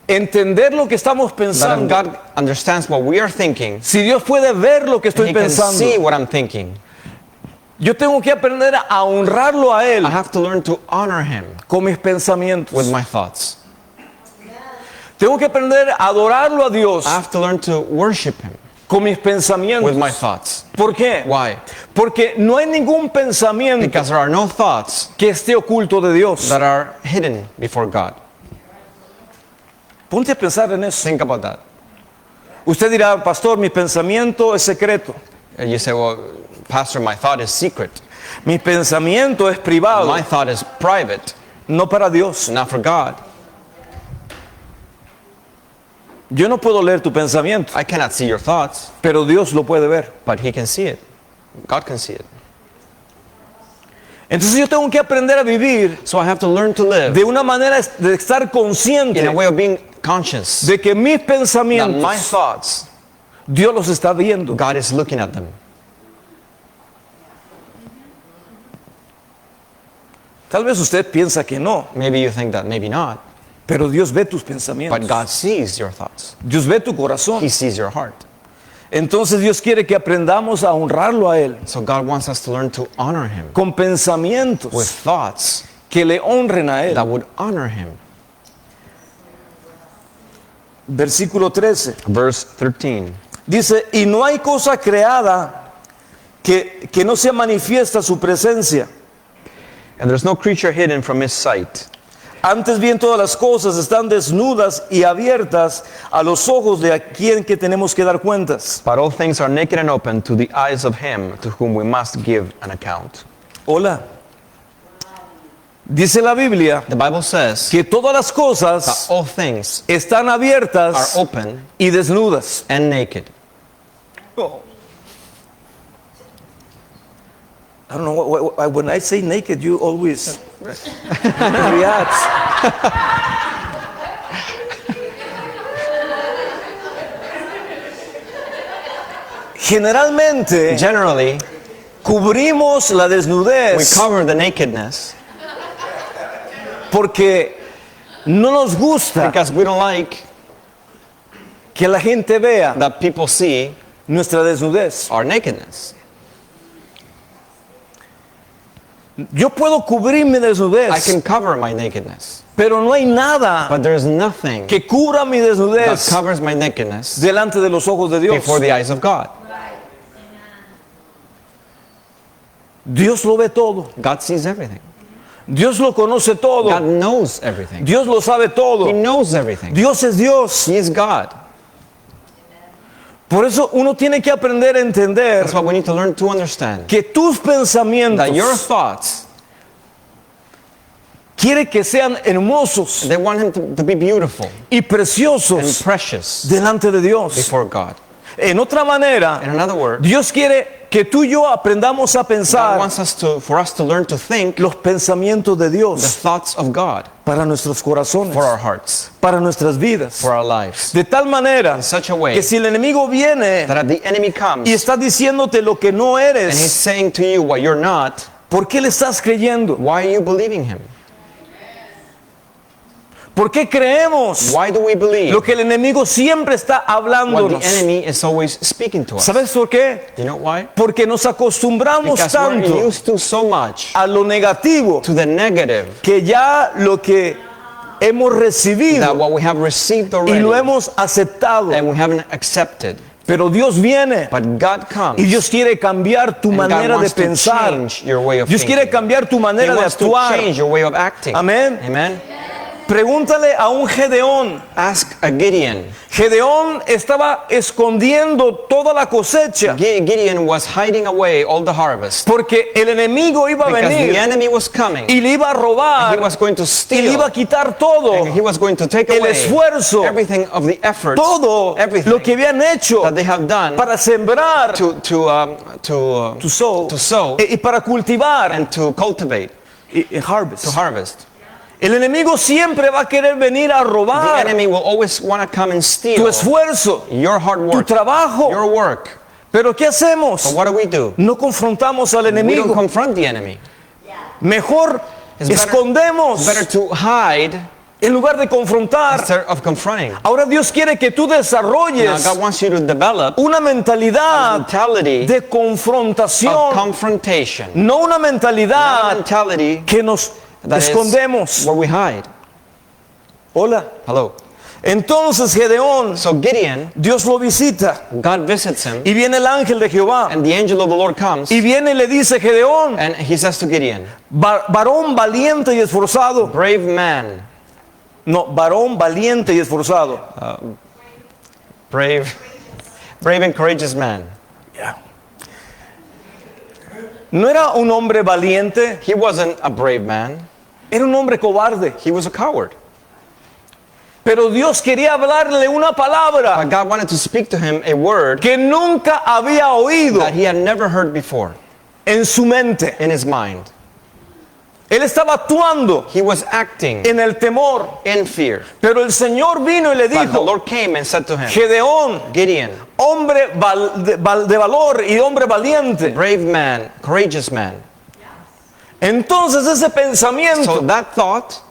entender lo que estamos that if pensando, God understands what we are thinking, si Dios puede ver lo que estoy He can see pensando, what I'm thinking. yo tengo que aprender a honrarlo a Él I have to learn to honor Him con mis pensamientos. with my thoughts. Tengo que aprender a adorarlo a Dios I have to learn to worship Him con mis pensamientos. with my thoughts. ¿Por qué? Why? Porque no hay ningún pensamiento Because there are no thoughts que esté oculto de Dios. that are hidden before God. Ponte a pensar en eso. Think about that. Usted dirá, pastor, mi pensamiento es secreto. And you say, well, Pastor, my thought is secret. Mi pensamiento es privado, My thought is private, no para Dios. not for God. Yo no puedo leer tu pensamiento, I cannot see your thoughts, pero Dios lo puede ver. but He can see it. God can see it. Entonces yo tengo que aprender a vivir So I have to learn to live de una manera de estar consciente in a way of being conscious de que mis that pensamientos, my thoughts, Dios los está viendo. God is looking at them. Tal vez usted piensa que no, Maybe you think that, maybe not. pero Dios ve tus But pensamientos. God sees your thoughts. Dios ve tu corazón. He sees your heart. Entonces Dios quiere que aprendamos a honrarlo a Él So God wants us to learn to honor Him con pensamientos with thoughts que le honren a Él. that would honor Him. Versículo 13. Verse 13. Dice, y no hay cosa creada que no sea manifiesta su presencia. And there's no creature hidden from His sight. Antes bien todas las cosas están desnudas y abiertas a los ojos de a quien que tenemos que dar cuentas. But all things are naked and open to the eyes of Him to whom we must give an account. Hola. Dice la Biblia The Bible says que todas las that cosas all things están are abiertas open y desnudas. and naked. I don't know, when I say naked, you always react. Generalmente Generally, cubrimos la we desnudez cover the nakedness porque no nos gusta because we don't like que la gente vea that people see nuestra desnudez. our nakedness. Yo puedo cubrir mi I desnudez, can cover my nakedness, pero no hay nada but there's nothing que cubra mi that desnudez covers my nakedness delante de los ojos de Dios. before the eyes of God. Dios lo ve todo. God sees everything. Dios lo conoce God todo. knows everything. Dios lo sabe He todo. knows everything. Dios es Dios. He is God. Por eso uno tiene que aprender a entender That's why we need to learn to understand que tus pensamientos that your thoughts, quiere que sean hermosos they want Him to be beautiful y and preciosos precious delante de Dios. before God. En otra manera, In another word, Dios quiere que tú y yo aprendamos a God pensar wants us for us to learn to think los pensamientos de the Dios thoughts of God para nuestros corazones, for our hearts, para nuestras vidas. for our lives. De tal manera In such a way que si el enemigo viene that if the enemy comes y está diciéndote lo que no and he's eres, saying to you what you're not, ¿por qué le estás creyendo? why are you believing him? ¿Por qué creemos Why do we believe lo que el enemigo siempre está what the hablándonos? enemy is always speaking to us? ¿Sabes por qué? You know why? Porque nos acostumbramos Because we're tanto used to so much a lo negativo to the negative que ya lo que hemos that recibido what we have received y already lo hemos aceptado. and we haven't accepted. Pero Dios viene But God comes y Dios quiere cambiar tu and God manera de wants to pensar. change your way of Dios quiere thinking. cambiar tu He manera de wants to actuar. change your way of acting. Amén. Amen. Pregúntale a un Gedeón. Ask a Gideon. Gedeón estaba escondiendo toda la cosecha Gideon was hiding away all the harvest porque el enemigo iba a because the venir enemy was coming. y le iba a robar He was going to y le steal. iba a quitar todo, And he was going to take el away esfuerzo, everything of the effort, todo everything lo que habían hecho that they have done para sembrar, to sow, to sow y para cultivar and to cultivate, y harvest. to harvest. El enemigo siempre va a querer venir a The robar enemy will always want to come and tu steal esfuerzo, your hard tu work, trabajo. your work. Pero ¿qué hacemos? But what do? No confrontamos al We don't enemigo. confront the enemy. Mejor It's better escondemos to hide en lugar de confrontar. instead of confronting. Ahora Dios quiere que tú Now desarrolles God wants you to develop una mentalidad mentality de of confrontación, confrontation. no una Not a mentalidad mentality que nos that is escondemos. where we hide. Hola. Hello. Entonces Gedeón, So Gideon, Dios lo visita God visits him, y viene el ángel de Jehová and the angel of the Lord comes, y viene y le dice, Gedeón, and he says to Gideon, varón valiente y esforzado. brave man, No, varón valiente y esforzado. brave and courageous man. No era un hombre valiente, He wasn't a brave man, era un hombre cobarde. he was a coward. Pero Dios quería hablarle una palabra But God wanted to speak to him a word que nunca había oído that he had never heard before en su mente. in his mind. Él estaba actuando He was acting en el temor, in fear. pero el Señor vino y le But the dijo, Lord came and said to him, Gedeón, Gideon, hombre de valor y hombre valiente. brave man, courageous man. Entonces ese So pensamiento, that thought,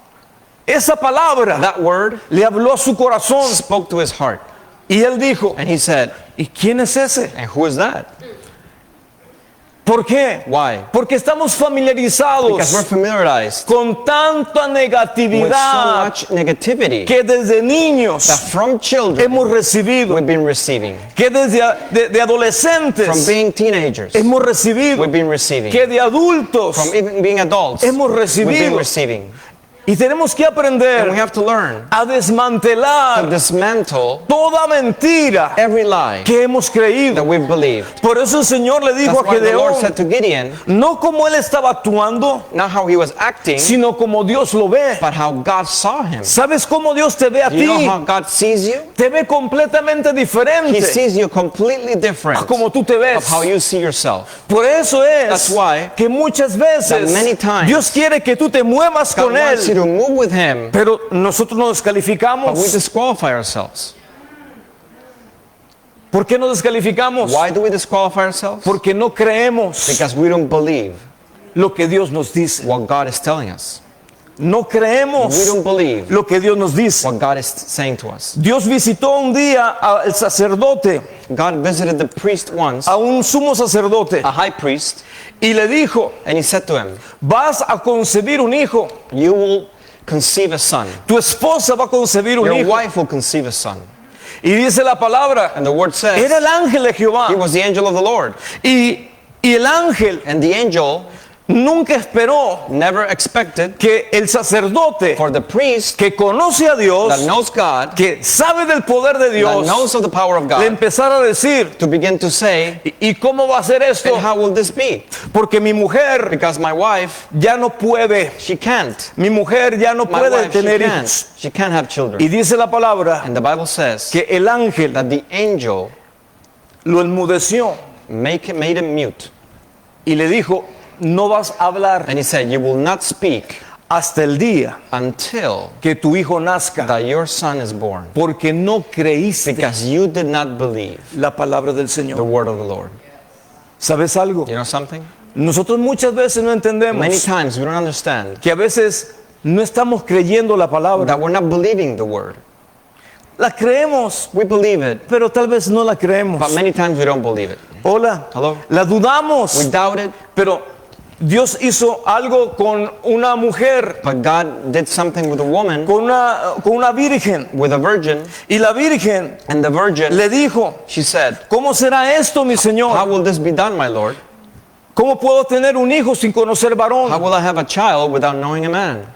esa palabra, that word le habló a su corazón spoke to his heart. y él dijo, And he said, ¿y quién es ese? and who is that? ¿Por qué? Why? Porque estamos Because we're familiarizados familiarized con tanta with so negatividad much negativity que desde niños that from children hemos recibido, we've been receiving. que desde de From adolescentes being teenagers, hemos recibido, we've been receiving. que de adultos From even being adults, hemos we've been recibido. receiving. Y tenemos que And we aprender have to learn a to desmantelar dismantle toda mentira every lie que hemos that creído. we've believed. Por eso el Señor le dijo That's a why the Lord Gedeón, said to Gideon, no como él estaba actuando, not how he was acting, sino como Dios lo ve. but how God saw him. ¿Sabes cómo Dios te ve a You know ti? how God sees you? Te ve completamente He diferente sees you completely different a como tú te of ves. how you see yourself. Por eso es That's why que muchas veces that many times Dios quiere que tú te muevas God con wants you Él, to move with him, pero nosotros nos but we descalificamos. disqualify ourselves. ¿Por qué nos descalificamos? Why do we disqualify ourselves? Porque no creemos Because we don't believe lo que Dios nos dice. what God is telling us. No creemos We don't believe lo que Dios nos dice. what God is saying to us. Dios visitó un día al sacerdote, God visited the priest once, a un sumo sacerdote, a high priest, y le dijo, and he said to him, vas a concebir un hijo, you will conceive a son. tu esposa va a concebir un Your hijo. wife will conceive a son. Y dice la palabra, And the word says, era el ángel de Jehová. he was the angel of the Lord. Y el ángel And the angel nunca esperó never expected que el sacerdote for the priest que conoce a Dios, that knows God, que sabe del poder de that Dios, knows of the power of le God, empezara a decir, to begin to say, ¿y cómo va a ser esto? and how will this be? Porque mi mujer Because my wife, ya no puede, she can't. mi mujer ya no My puede wife, tener hijos. she can't have Y children. dice la palabra And the Bible says que el ángel that the angel lo enmudeció made him mute. y le dijo, no vas a hablar And he said, you will not speak hasta el día until que tu hijo nazca, that your son is born. porque no creíste Because you did not believe la palabra del the Señor. word of the Lord. ¿Sabes algo? You know something? Nosotros muchas veces no Many entendemos times we don't understand que a veces no estamos creyendo la palabra. that we're not believing the word. La creemos, We believe it, pero tal vez no la creemos. but many times we don't believe it. Hola. Hello? La dudamos, We doubt it, pero Dios hizo algo con una mujer, but God did something with a woman, con una virgen. with a virgin, Y la virgen and the virgin, le dijo, she said, ¿cómo será esto, mi how Señor? will this be done, my Lord? ¿Cómo puedo tener un hijo sin conocer How varón? will I have a child without knowing a man?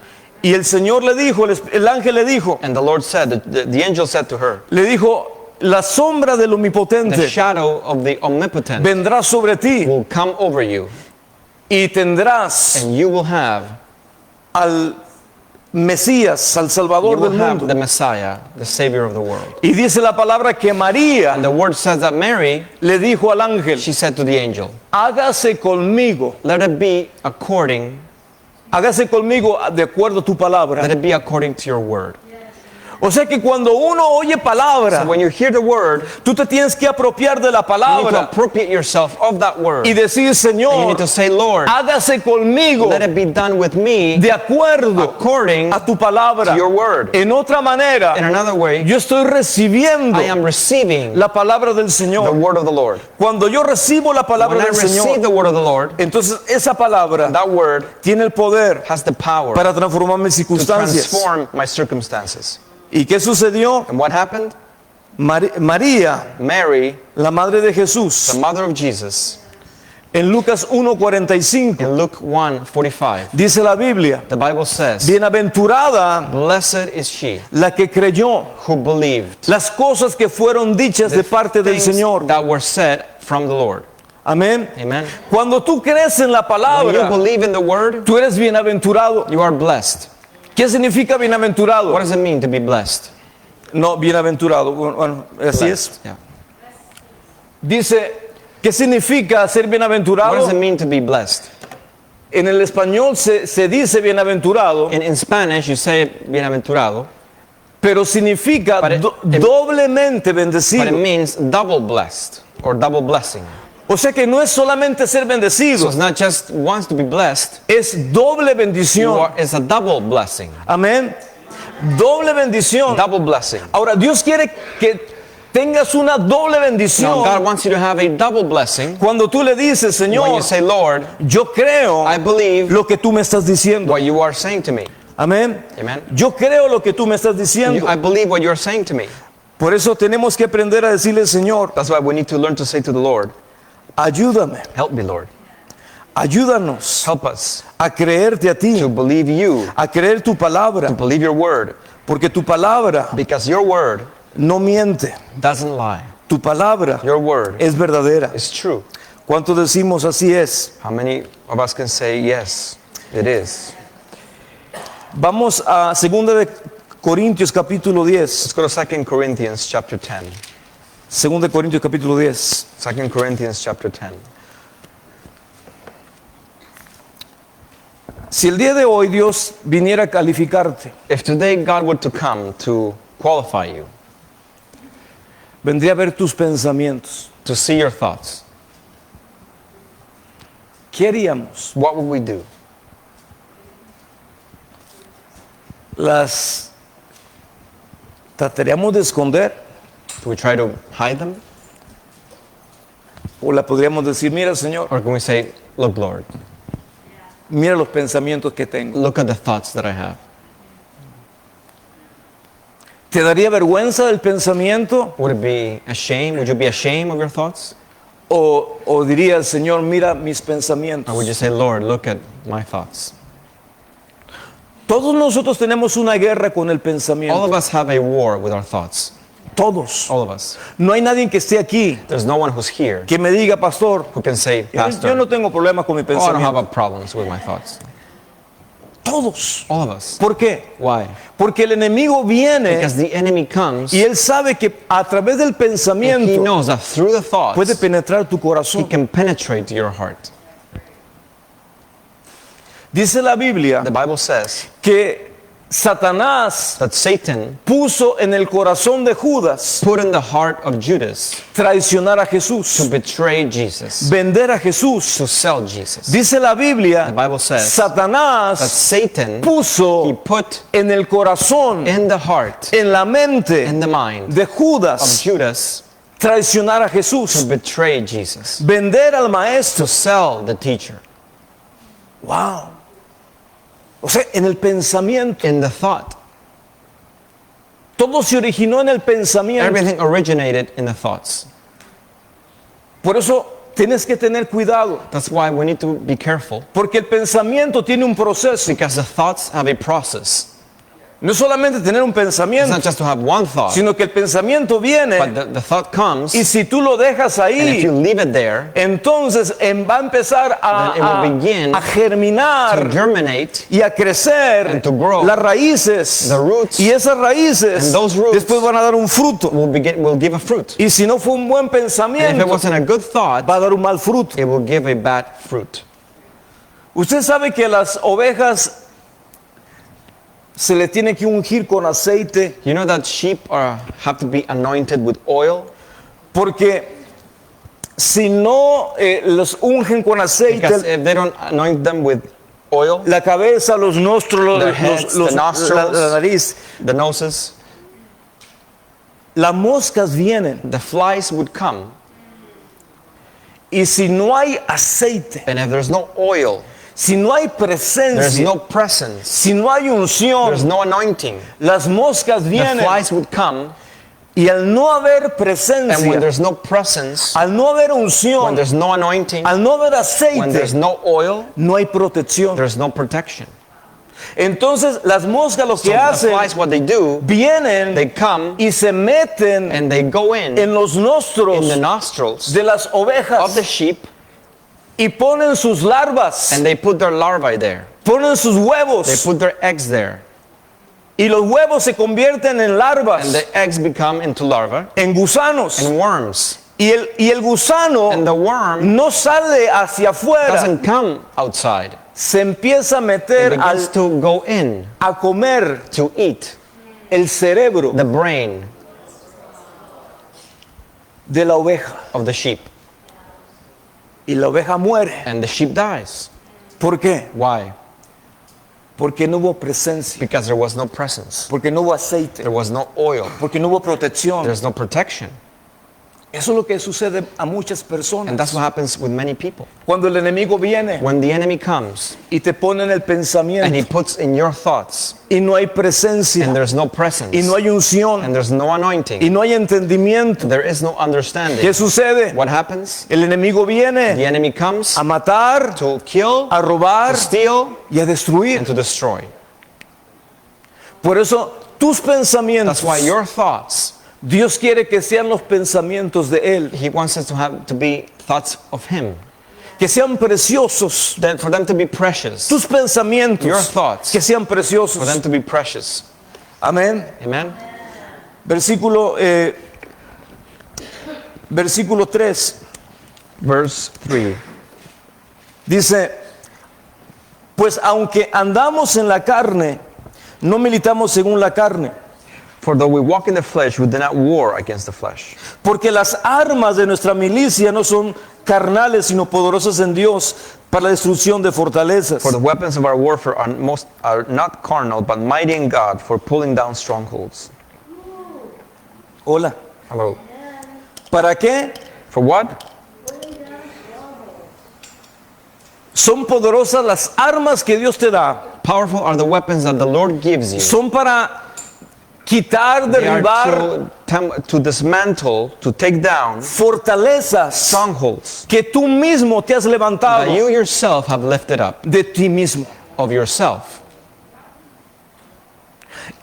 Y el Señor le dijo, el ángel le dijo, And the Lord said, the angel said to her, le dijo, la sombra del the omnipotente shadow of the omnipotent vendrá sobre ti will come over you, y tendrás and you will have al Mesías, al Salvador del mundo. the Messiah, the Savior of the world. Y dice la palabra que María And the word says that Mary, le dijo al ángel, she said to the angel, hágase conmigo let it be according Hágase conmigo de acuerdo a tu Let palabra. it be according to your word. O sea que cuando uno oye palabra, So when you hear the word, tú te tienes que apropiar de la you need to palabra appropriate yourself of that word. y And decir, you Señor, need to say, Lord, hágase conmigo let it be done with me de acuerdo according a tu palabra. to your word. En otra In manera, another way, yo estoy recibiendo I am receiving la palabra del the Señor. word of the Lord. Cuando yo recibo la palabra When I del receive Señor, the word of the Lord, entonces esa palabra that word tiene el poder has the power para transformar mis to circunstancias. transform my circumstances. ¿Y qué sucedió? And what happened? María, Mary, la madre de the Jesús, mother of Jesus, en Lucas 1:45, in Luke 1:45, dice la Biblia, the Bible says, bienaventurada blessed is she la que creyó who believed las cosas que fueron dichas de parte del things Señor. that were said from the Lord. Amén. Amen. Cuando tú crees en la When you palabra, believe in the word, tú eres bienaventurado. you are blessed. ¿Qué significa bienaventurado? What does it mean to be blessed? No, bienaventurado. Bueno, así es. Blessed. Yeah. Dice, ¿qué significa ser What bienaventurado? does it mean to be blessed? En el español se dice bienaventurado, In Spanish, you say bienaventurado, pero significa But it- doblemente but it bendecido. means double blessed or double blessing. O sea que no es solamente ser So bendecido, it's not just once to be blessed, es doble bendición. it's a double blessing. Amén. Doble bendición. Double blessing. Ahora, Dios quiere que tengas una doble Now, bendición. God wants you to have a double blessing Cuando tú le dices, when you Señor, say, Lord, yo creo I believe lo que tú me estás diciendo. what you are saying to me. Amén. Amen. Yo creo lo que tú me estás diciendo. I believe what you are saying to me. Por eso tenemos que aprender a decirle, Señor, That's why we need to learn to say to the Lord, ayúdame, help me, Lord. ayúdanos Help us a creerte a ti, to believe you, a creer tu palabra, to believe your word, porque tu palabra because your word no miente, doesn't lie. tu palabra Your word es verdadera. is true. ¿Cuántos decimos así es? How many of us can say, yes, it is? Vamos a 2 de Corintios capítulo 10. Let's go to 2 Corinthians chapter 10. 2 de Corintios capítulo 10. 2 Corinthians chapter 10. Si el día de hoy Dios viniera a calificarte, If today God were to come to qualify you, vendría a ver tus pensamientos. to see your thoughts, ¿Qué haríamos? what would we do? ¿Las trataríamos de esconder? Do we try to hide them? ¿O la podríamos decir, mira Señor, Or can we say, look, Lord, mira los pensamientos que tengo? look at the thoughts that I have? ¿Te daría vergüenza del pensamiento? Would it be a shame? Would you be ashamed of your thoughts? ¿O diría el Señor, mira mis Or would pensamientos? you say, Lord, look at my thoughts? Todos nosotros tenemos una guerra con el All pensamiento. of us have a war with our thoughts. Todos. All of us. No hay nadie que esté aquí There's no one who's here que me diga, pastor, who can say, yo Pastor, no tengo problemas con mi oh, I don't have pensamiento. problems with my thoughts. Todos. All of us. ¿Por qué? Why? Porque el enemigo viene Because the enemy comes y él sabe que a través del and he pensamiento knows that through the thoughts, puede penetrar tu he corazón. can penetrate your heart. Dice la Biblia The Bible says que Satanás that Satan puso en el corazón de Judas put in the heart of Judas traicionar a to Jesús, betray Jesus, vender a Jesús. to sell Jesus. Dice la Biblia, The Bible says that Satanás Satan, he puso put en el corazón, in the heart, en la mente in the mind de of Judas Judas traicionar a to Jesús, betray Jesus, vender al maestro. to sell the teacher. Wow. O sea, en el pensamiento. In the thought. Todo se originó en el pensamiento. Everything originated in the thoughts. Por eso tienes que tener cuidado, That's why we need to be careful, porque el pensamiento tiene un proceso. because the thoughts have a process. No es solamente tener un It's pensamiento, not just to have one thought, sino que el pensamiento viene but the thought comes, y si tú lo dejas and if you ahí, leave it there, entonces va a empezar Then it will begin a germinar to germinate, y a crecer and to grow. las raíces. The roots. Y esas raíces And those roots después van a dar un fruto. will give a fruit. Y si no fue un buen And if it pensamiento, wasn't a good thought, va a dar un mal fruto. it will give a bad fruit. Usted sabe que las ovejas se le tiene que ungir con aceite You know that sheep have to be anointed with oil? porque si no los ungen con aceite, Because if they don't anoint them with oil, la cabeza, los nostros, Their heads, the nostrils. la nariz, the noses, las moscas vienen. the flies would come. Y si no hay aceite, And if there's no oil, si no hay there's presencia, no presence, si no hay unción, there's no anointing, las moscas the vienen. flies would come. Y al no haber And when presencia, there's no presence, al no haber when unción, there's no anointing, al no haber when there's aceite, no oil, no hay protección. there's no protection. Entonces las moscas lo So que the hacen, flies, what they do, vienen they come y se meten and they go in los the nostros nostrils de las of the ovejas sheep, y ponen sus larvas, and they put their larvae there. ponen sus They huevos put their eggs there. y los huevos se convierten en And larvas, the eggs become into larvae en gusanos. and worms. Y el gusano And the worm no sale hacia afuera, doesn't come outside. se empieza a It meter begins to go in a comer to eat el cerebro the brain de la oveja. of the sheep. Y la oveja muere. And the sheep dies. ¿Por qué? Why? Porque no hubo presencia, Because there was no presence. porque no hubo aceite, There was no oil. porque no hubo protección. There's no protection. Eso es lo que sucede a muchas And personas. that's what happens with many people. Cuando el enemigo viene When the enemy comes y te pone en el and he pensamiento puts in your thoughts y no hay and presencia there's no presence y no hay unción and there's no y anointing, no hay entendimiento, there is no understanding. ¿qué sucede? What happens? El enemigo The viene enemy comes a matar, to kill, a robar to steal, y a destruir. and to destroy. Por eso tus That's pensamientos, why your thoughts, Dios quiere que sean los pensamientos de Él, he wants us to have to be thoughts of him. que sean preciosos. That for them to be precious. Tus pensamientos, Your thoughts. que sean For them preciosos. to be precious. Amén. Amen? Versículo 3 Verse 3. dice, pues aunque andamos en la carne, no militamos según la carne, For though we walk in the flesh, we do not war against the flesh. porque las armas de nuestra milicia no son carnales, sino poderosas en Dios para la destrucción de fortalezas. For the weapons of our warfare are not carnal, but mighty in God for pulling down strongholds. Hola. Hello. ¿Para qué? For what? Son poderosas las armas que Dios te da. Powerful are the weapons that the Lord gives you. Son para quitar, They are derribar to dismantle, to take down fortalezas strongholds que tú mismo te has that levantado you yourself have lifted up de ti mismo. of yourself.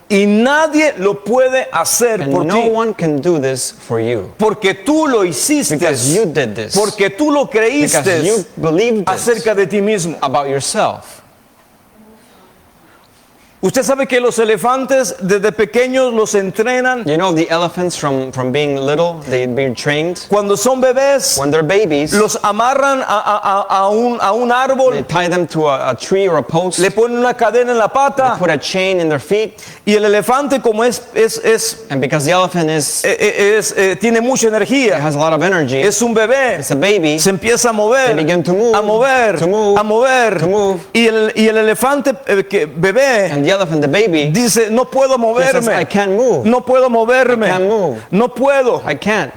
Y nadie lo puede hacer And por no ti. one can do this for you. Porque tú lo hiciste. Because you did this. Porque tú lo Because creíste you believed this acerca de ti mismo. about yourself. Usted sabe que los elefantes desde pequeños los entrenan. You know the elephants from being little, they've been trained. Cuando son bebés, When they're babies, los amarran a un they árbol, tie them to a tree or a post, le ponen una cadena en la pata put a chain in their feet, y el elefante como and because the elephant tiene mucha energía, has a lot of energy, es un bebé, it's a baby, se empieza a mover, They begin to move, a mover, to move, a mover, to move. y el elefante bebé and the elephant, the baby, dice, no puedo says, I moverme, can't move, no puedo moverme, I can't move. no puedo. I can't.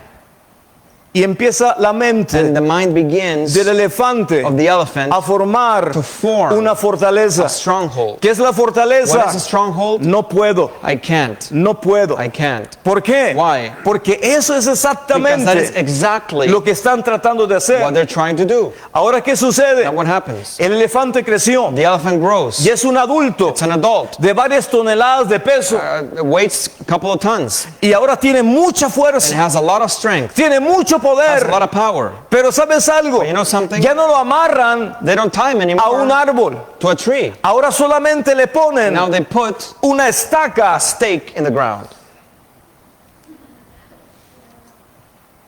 Y empieza la mente And the mind begins del elefante of the elephant a formar to form una fortaleza. a stronghold. ¿Qué es la fortaleza? What is a stronghold? No puedo, I can't. no puedo. I can't. ¿Por qué? Why? Porque eso es Because that is exactamente exactly lo que están tratando de what hacer. they're trying to do. Ahora, ¿qué sucede? Now what happens? El elefante creció The elephant grows. y es un adulto It's an adult. de varias toneladas de peso Weighs a couple of tons. y ahora tiene mucha It fuerza, has a lot of strength. tiene mucho Has a poder. lot of power. Pero ¿sabes algo? But you know something? Ya no lo amarran They don't tie him a un anymore árbol. to a tree. Ahora solamente le ponen Now they put una estaca. a stake in the ground.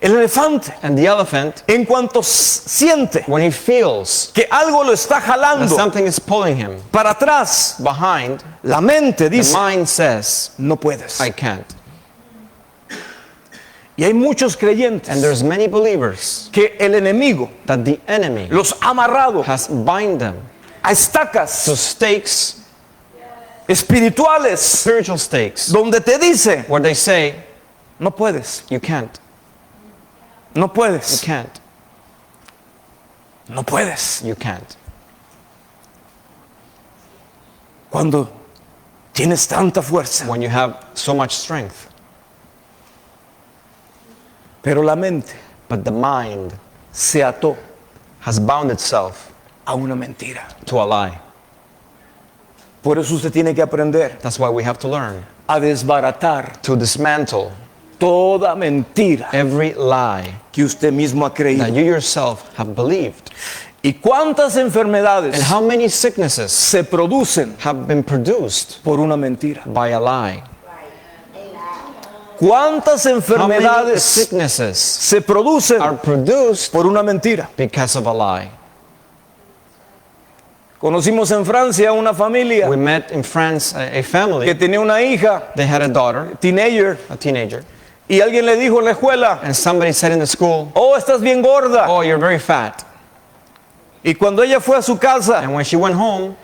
El elefante, And the elephant, en cuanto siente when he feels que algo lo está that jalando something is pulling him para atrás, behind, la mente the dice, mind says, no puedes. I can't. Y hay muchos creyentes And there's many believers que el enemigo that the enemy los ha amarrado has bind them a estacas to stakes, espirituales spiritual stakes, donde te dice, where they say, no puedes, you can't, no you puedes, can't, no puedes. you can't. Cuando tienes tanta fuerza, When you have so much strength, pero la mente but the mind se ató has bound itself a una mentira. to a lie. Por eso usted tiene que aprender That's why we have to learn a desbaratar to dismantle toda mentira every lie que usted mismo ha that creído. you yourself have believed. ¿Y cuántas enfermedades And how many sicknesses se producen have been produced por una mentira? by a lie? ¿Cuántas How many enfermedades sicknesses se producen are produced por una mentira? because of a lie? Conocimos en Francia una familia We met in France a que family. tenía una hija, They had a daughter, teenager, a teenager, y alguien le dijo en la escuela, and somebody said in the school, oh, estás bien gorda. oh, you're very fat. Y cuando ella fue a su casa And when she went home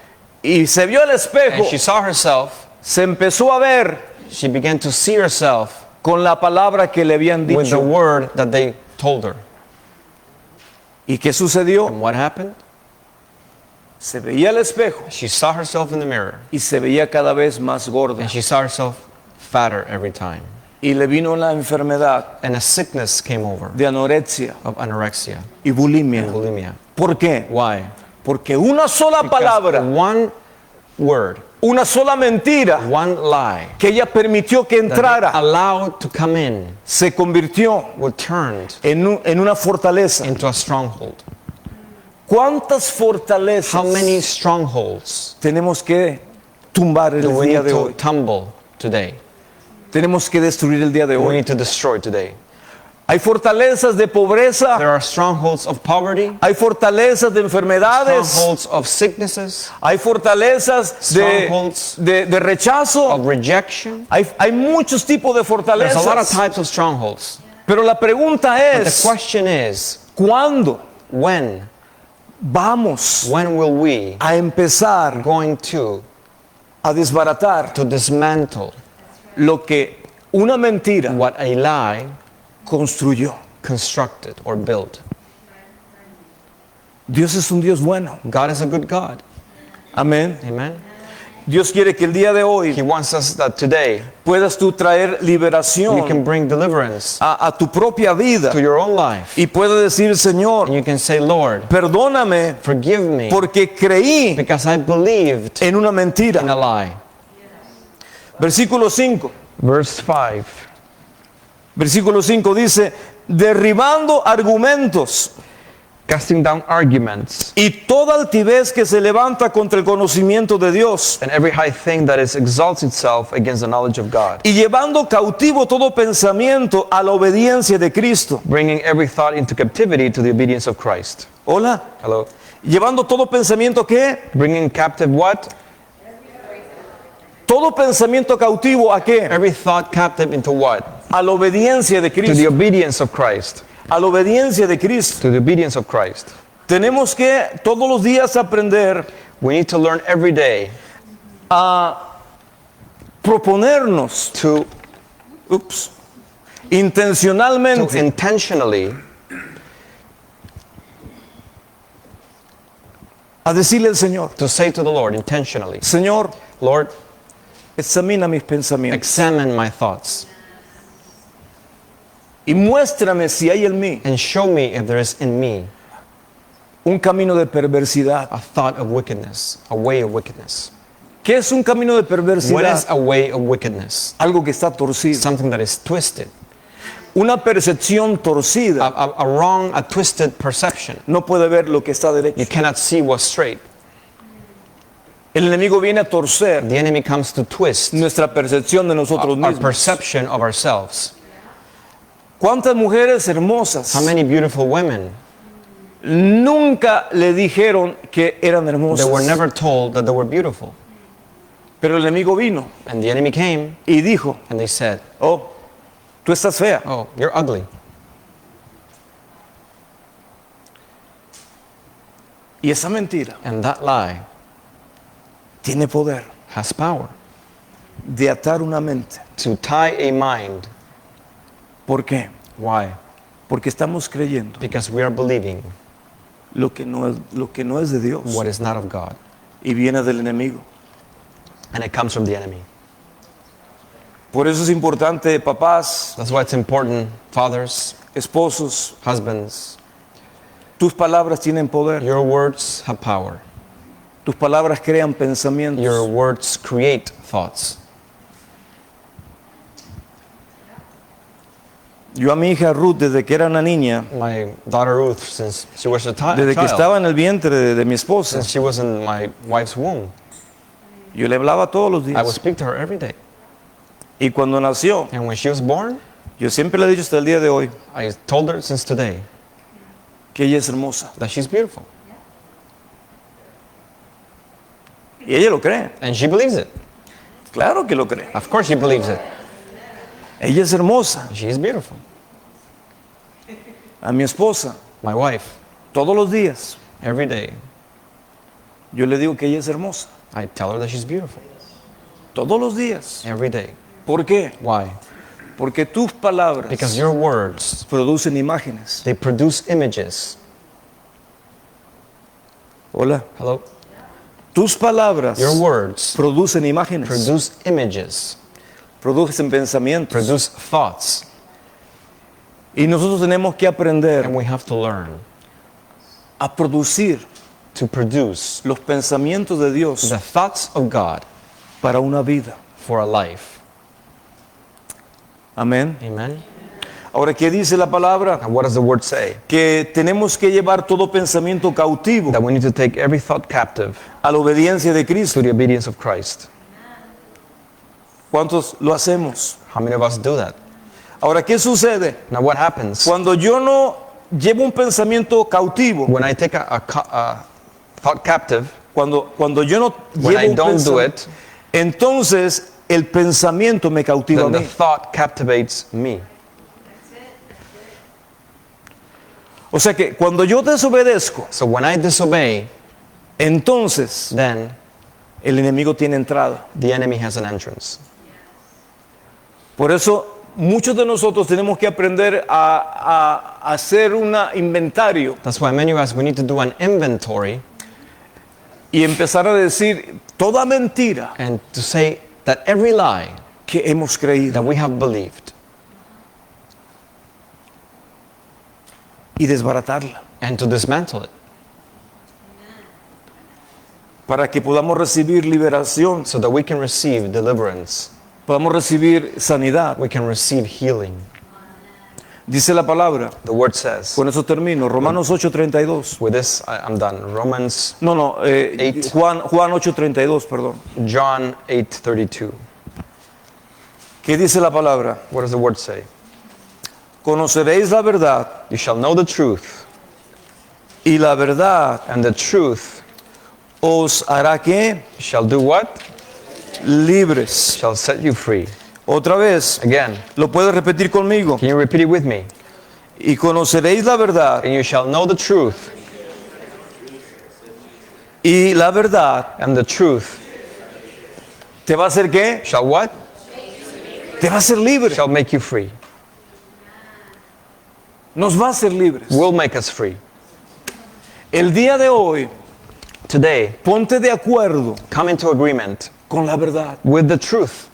y se vio al espejo, and she saw herself, se empezó a ver she began to see herself con la palabra que le habían with the dicho. word that they told her. ¿Y qué sucedió? And what happened? Se veía al espejo She saw herself in the mirror, y se veía cada vez más gorda. and she saw herself fatter every time. Y le vino la enfermedad And a sickness came over de anorexia of anorexia y bulimia. and bulimia. ¿Por qué? Why? Porque una sola Because palabra, one word, una sola mentira one lie que ella permitió que that they entrara allowed to come in se convirtió were turned en una fortaleza. into a stronghold. ¿Cuántas fortalezas How many strongholds tenemos que tumbar el do we día need de to hoy? tumble today? Tenemos que destruir el día de We hoy. need to destroy today. Hay fortalezas de pobreza, There are strongholds of poverty, hay fortalezas de enfermedades, strongholds of sicknesses, hay fortalezas Strongholds de rechazo. of rejection. Hay muchos tipos de There's a lot of fortalezas. types of strongholds. Pero la pregunta But the es, question is, ¿cuándo when vamos will we a empezar going to a dismantle lo que una mentira what a lie construyó? constructed or built? Dios es un Dios bueno. God is a good God. Amén. Amen. Dios quiere que el día de He hoy wants us that today puedas tú traer you can liberación bring deliverance a tu propia vida to your own life. y puedas decir, Señor, And you can say, Lord, perdóname forgive me porque creí because I believed en una in mentira. a lie. Versículo 5. Verse 5. Versículo 5 dice, derribando argumentos Casting down arguments y toda altivez que se levanta contra el conocimiento de Dios and every high thing that exalts itself against the knowledge of God, y llevando cautivo todo pensamiento a la obediencia de Cristo. bringing every thought into captivity to the obedience of Christ. Hola. Hello. Llevando todo pensamiento, ¿qué? Bringing captive what? Todo pensamiento cautivo, ¿a qué? Every thought captive into what? A la obediencia de To the Cristo. obedience of Christ. A la obediencia de Cristo. To the obedience of Christ. Tenemos que todos los días aprender We need to learn every day a proponernos, to intencionalmente, intentionally a decirle al Señor, to say to the Lord intentionally, Señor, Lord, examina mis pensamientos examine my thoughts y muéstrame si hay en mí and show me if there is in me un camino de perversidad. a thought of wickedness, a way of wickedness. ¿Qué es un camino de What is perversidad? a way of wickedness? Algo que está torcido. Something that is twisted. Una percepción torcida A wrong, a twisted perception. no puede ver lo que está You derecho. cannot see what's straight. El enemigo viene a torcer The enemy comes to twist nuestra percepción de nosotros our mismos. perception of ourselves. ¿Cuántas mujeres hermosas How many beautiful women? nunca le dijeron que eran They hermosas? were never told that they were beautiful. Pero el enemigo vino And the enemy came y dijo, and they said, oh, tú estás fea. oh, you're ugly. Y esa mentira And that lie tiene poder has power de atar una mente. to tie a mind. ¿Por qué? Why? Porque estamos creyendo Because we are believing lo que no es de Dios what is not of God. y viene del enemigo. And it comes from the enemy. Por eso es importante, papás, That's why it's important, fathers, esposos, husbands, tus palabras tienen poder. your words have power. Tus palabras crean pensamientos. Your words create thoughts. Yo a mi hija Ruth, desde que era una niña, My daughter Ruth, since she was a desde que child, estaba en el vientre de mi esposa, since she was in my wife's womb, yo le hablaba todos los I would días. speak to her every day. Y cuando nació, And when she was born, yo siempre le he dicho hasta el día de hoy I told her since today que ella es hermosa. that she's beautiful. Y ella lo cree. And she believes it. Claro que lo cree. Of course she believes it. Ella es hermosa. She is beautiful. A mi esposa, My wife, todos los días, every day, yo le digo que ella es hermosa. I tell her that she's beautiful. Todos los días. Every day. ¿Por qué? Why? Porque tus palabras Because your words, producen imágenes. they produce images. Hola. Hello? Tus palabras Your words producen imágenes. produce images, Producen pensamientos. produce thoughts. Y nosotros tenemos que aprender And we have to learn a producir to produce los pensamientos de Dios the thoughts of God para una vida. for a life. Amén. Amen? Ahora, ¿qué dice la palabra? And what does the word say? Que tenemos que llevar todo pensamiento cautivo That we need to take every thought captive a la obediencia de Cristo. to the obedience of Christ. ¿Cuántos lo hacemos? How many of us do that? Ahora, ¿qué sucede? Now what happens Cuando yo no llevo un pensamiento cautivo, when I take a thought captive, cuando yo no when I llevo un don't do pensamiento, it, entonces el pensamiento me cautiva a then the mí. thought captivates me. O sea que cuando yo desobedezco, So when I disobey, entonces then el enemigo tiene entrada. the enemy has an entrance. Por eso muchos de nosotros tenemos que aprender a hacer un inventario That's why many of us, we need to do an inventory y empezar a decir toda mentira and to say that every lie que hemos creído that we have believed y desbaratarla and to dismantle it para que podamos recibir liberación, so that we can receive deliverance, podamos recibir sanidad. we can receive healing. Dice la palabra, The word says, con eso termino, Romanos 8:32. with this I'm done. Romans, No, Eight. Juan 8:32, perdón. John 8:32. ¿Qué dice la palabra? What does the word say? Conoceréis la verdad You shall know the truth, y la verdad and the truth os hará que shall do what? libres. Shall set you free. Otra vez, Again, lo puedes repetir conmigo. can you repeat it with me? Y conoceréis la verdad And you shall know the truth, y la verdad and the truth te va a hacer qué? shall what? Te va a hacer libre. Shall make you free. Nos va a hacer libres. Will make us free. El día de hoy, Today, ponte de acuerdo come into agreement con la verdad. with the truth.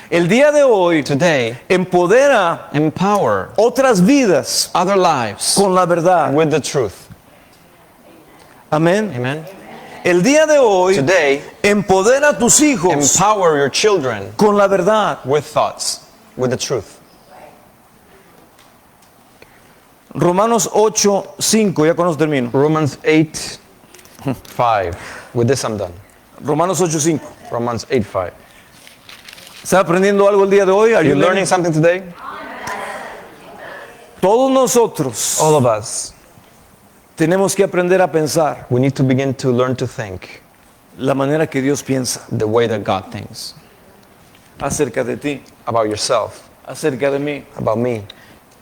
El día de hoy, Today, empodera empower otras vidas other lives con la verdad. with the truth. Amén. Amen. El día de hoy, Today, empodera a tus hijos empower your children con la verdad. with thoughts, with the truth. Romanos 8:5, ya con eso termino. Romans 8:5. With this I'm done. Romanos 8:5. Romans 8:5. ¿Está aprendiendo algo el día de hoy? Are Are you you learning something today? Todos nosotros All of us, tenemos que aprender a pensar we need to begin to learn to think la manera que Dios piensa the way that God thinks acerca de ti, about yourself, acerca de mí. about me.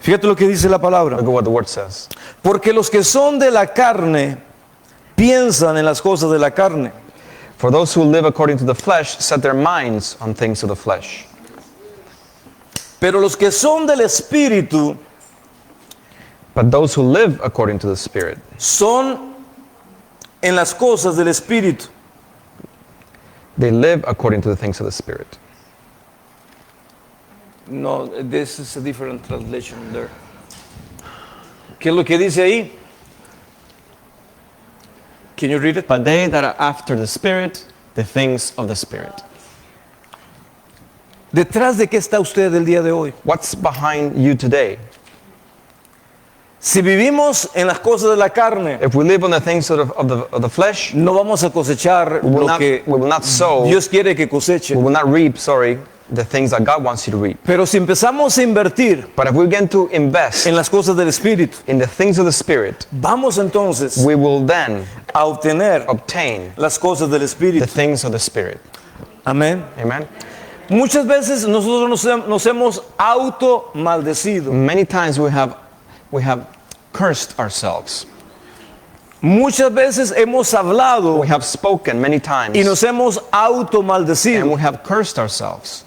Fíjate lo que dice la palabra. Look at what the word says. Porque los que son de la carne piensan en las cosas de la carne, For those who live according to the flesh set their minds on things of the flesh. pero los que son del Espíritu But those who live according to the Spirit son en las cosas del Espíritu. they live according to the things of the Spirit. No, this is a different translation there. ¿Qué es lo que dice ahí? Can you read it? But they that are after the Spirit, the things of the Spirit. ¿Detrás de qué está usted el día de hoy? What's behind you today? Si vivimos en las cosas de la carne, If we live on the things of the flesh, no vamos a cosechar we will lo que not sow, Dios quiere que coseche. we will not reap, the things that God wants you to reap. Pero si empezamos a invertir But if we begin to invest en las cosas del Espíritu, in the things of the Spirit, vamos entonces we will then a obtener obtain las cosas del the Espíritu. things of the Spirit. Amén. Amen? Muchas veces nosotros nos hemos auto maldecido. Many times we have cursed ourselves. Muchas veces hemos hablado We have spoken many times y nos hemos auto and maldecido. we have cursed ourselves.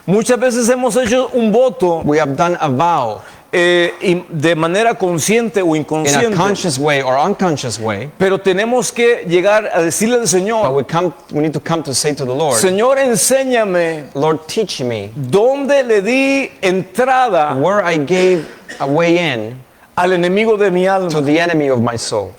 Muchas veces hemos hecho un voto We have done a vow de manera consciente o in a inconsciente. conscious way or unconscious way, Pero tenemos que llegar a decirle al but Señor, we need to come to say to the Lord, Señor, enséñame Lord, teach me dónde le di entrada where I gave a way in al enemigo de mi to alma. the enemy of my soul.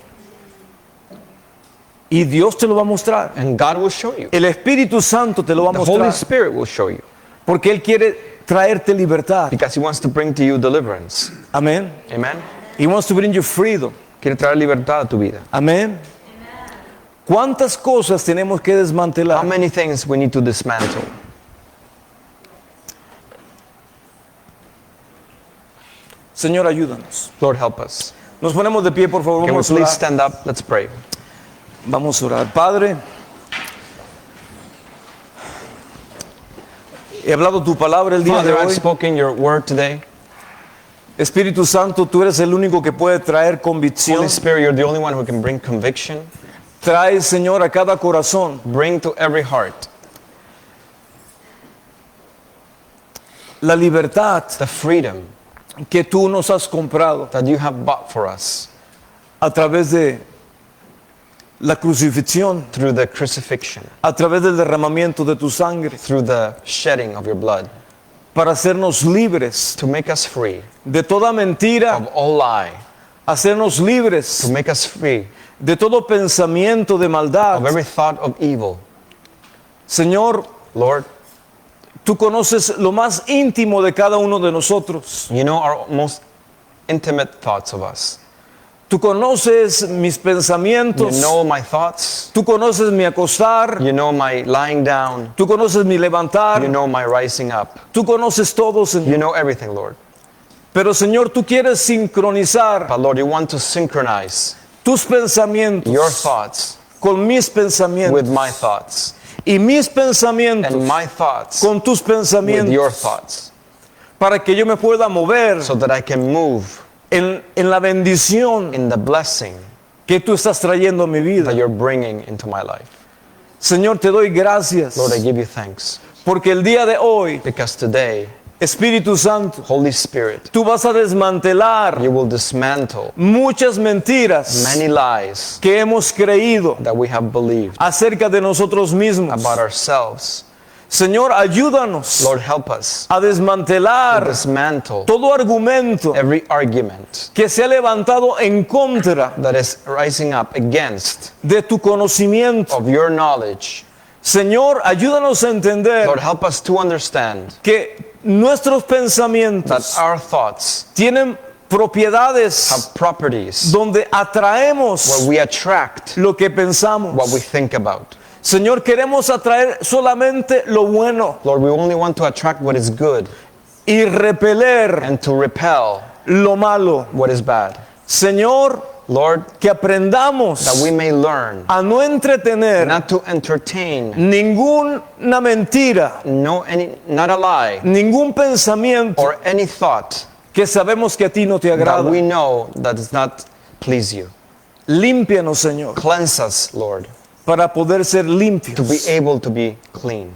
Y Dios te lo va a mostrar. And God will show you. El Espíritu Santo te lo va a The Holy mostrar. Spirit will show you Porque Él quiere traerte libertad. because He wants to bring to you deliverance. Amén. Amen? He wants to bring you freedom. Quiere traer libertad a tu vida. Amén. ¿Cuántas cosas tenemos que How desmantelar? many things we need to dismantle? Señor, ayúdanos. Lord, help us. Nos ponemos de pie, por favor. Can we Vamos a please orar. stand up? Let's pray. Vamos a orar. Padre, he hablado tu palabra el día de Father, I've hoy. spoken your word today. Espíritu Santo, tú eres el único que puede traer convicción. Holy Spirit, you're the only one who can bring conviction. Trae, Señor, a cada corazón Bring to every heart la libertad the freedom que tú nos has comprado that you have bought for us a través de la crucifixión, through the crucifixion, a través del derramamiento de tu sangre, through the shedding of your blood, para hacernos libres to make us free de toda mentira, of all lie, hacernos libres to make us free de todo pensamiento de maldad. of every thought of evil. Señor, Lord, tú conoces lo más íntimo de cada uno de nosotros. you know our most intimate thoughts of us. Tú conoces mis You pensamientos. know my thoughts. Tú conoces mi acostar. You know my lying down. Tú conoces mi levantar. You know my rising up. Tú conoces todo, Señor. You know everything, Lord. Pero, Señor, tú quieres sincronizar But Lord, you want to synchronize tus pensamientos your thoughts con mis pensamientos with my thoughts y mis pensamientos and my thoughts con tus with your pensamientos thoughts, para que yo me pueda mover so that I can move en la bendición in the blessing que tú estás trayendo a mi vida. that you're bringing into my life. Señor, te doy gracias Lord, I give you thanks porque el día de hoy, because today, Espíritu Santo, Holy Spirit, tú vas a desmantelar you will dismantle muchas mentiras many lies que hemos creído that we have believed acerca de nosotros mismos. about ourselves. Señor, ayúdanos Lord, help us a desmantelar dismantle todo argumento every argument que se ha levantado en contra that is rising up against de tu conocimiento. of your knowledge. Señor, ayúdanos a entender Lord, help us to understand que nuestros that pensamientos our thoughts tienen propiedades have properties donde atraemos where we attract lo que what we pensamos. think about. Señor, queremos atraer solamente lo bueno Lord, we only want to attract what is good y repeler and to repel lo malo. what is bad. Señor, Lord, que aprendamos that we may learn a no entretener not to entertain ninguna mentira, not a lie ningún pensamiento or any thought que sabemos que a ti no te that agrada. we know that does not please you. Límpianos, Señor, Cleanse us, Lord, para poder ser to be limpios. able to be clean.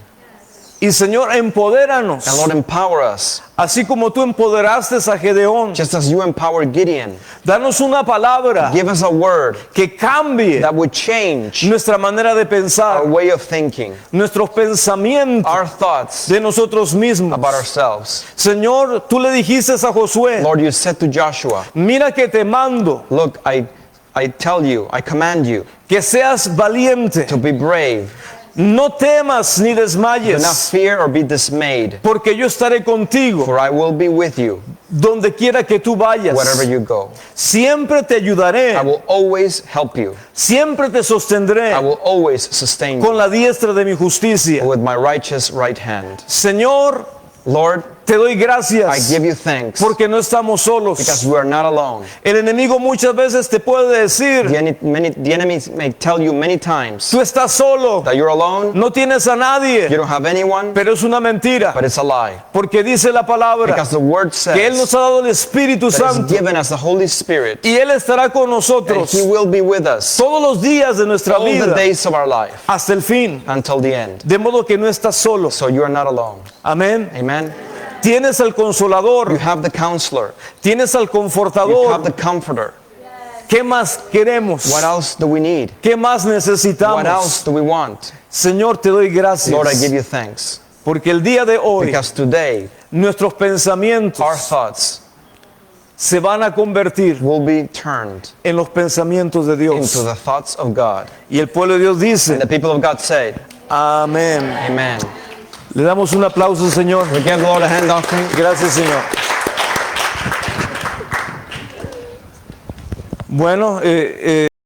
Y Señor, empodéranos, And Lord, empower us, así como tú empoderaste a Gedeón. just as you empowered Gideon. Danos una palabra Give us a word que cambie that would change nuestra manera de our pensar, way of thinking, nuestros pensamientos our thoughts de nosotros mismos. about ourselves. Señor, tú le dijiste a Josué, Lord, you said to Joshua, mira que te mando look, I tell you, I command you que seas valiente, to be brave. no temas ni Do not desmayes, fear or be dismayed, porque yo estaré contigo for I will be with you donde quiera que tú wherever vayas. you go. Siempre te ayudaré, I will always help you. siempre te I sostendré will always sustain con you la diestra de mi justicia. with my righteous right hand. Señor, Lord, te doy I gracias give you thanks porque no estamos solos. because we are not alone. El enemigo muchas veces te puede decir, The enemy may tell you many times tú estás solo, that you're alone, no tienes a you nadie, don't have anyone, pero es una mentira, but it's a lie. porque dice la palabra Because the word que Él nos says ha dado el Espíritu that He's Santo given us the Holy Spirit, y Él estará con and nosotros He will be with us todos los días de nuestra all the vida days of our life hasta el fin, until the end. de modo que no estás solo. So you are not alone. Amén. Amen. Tienes al You Consolador, have the counselor. tienes al You have Confortador. the comforter. ¿Qué más queremos? What else do we need? ¿Qué más What necesitamos? else do we want? Señor, te doy gracias Lord, I give you thanks. porque el día de hoy Because today, nuestros pensamientos our thoughts se van a convertir will be turned en los pensamientos de Dios. into the thoughts of God. Y el pueblo de Dios And dice, the people of God say, amén. Amen. Le damos un aplauso, Señor. We give the Lord a hand offering. Gracias, Señor. Bueno,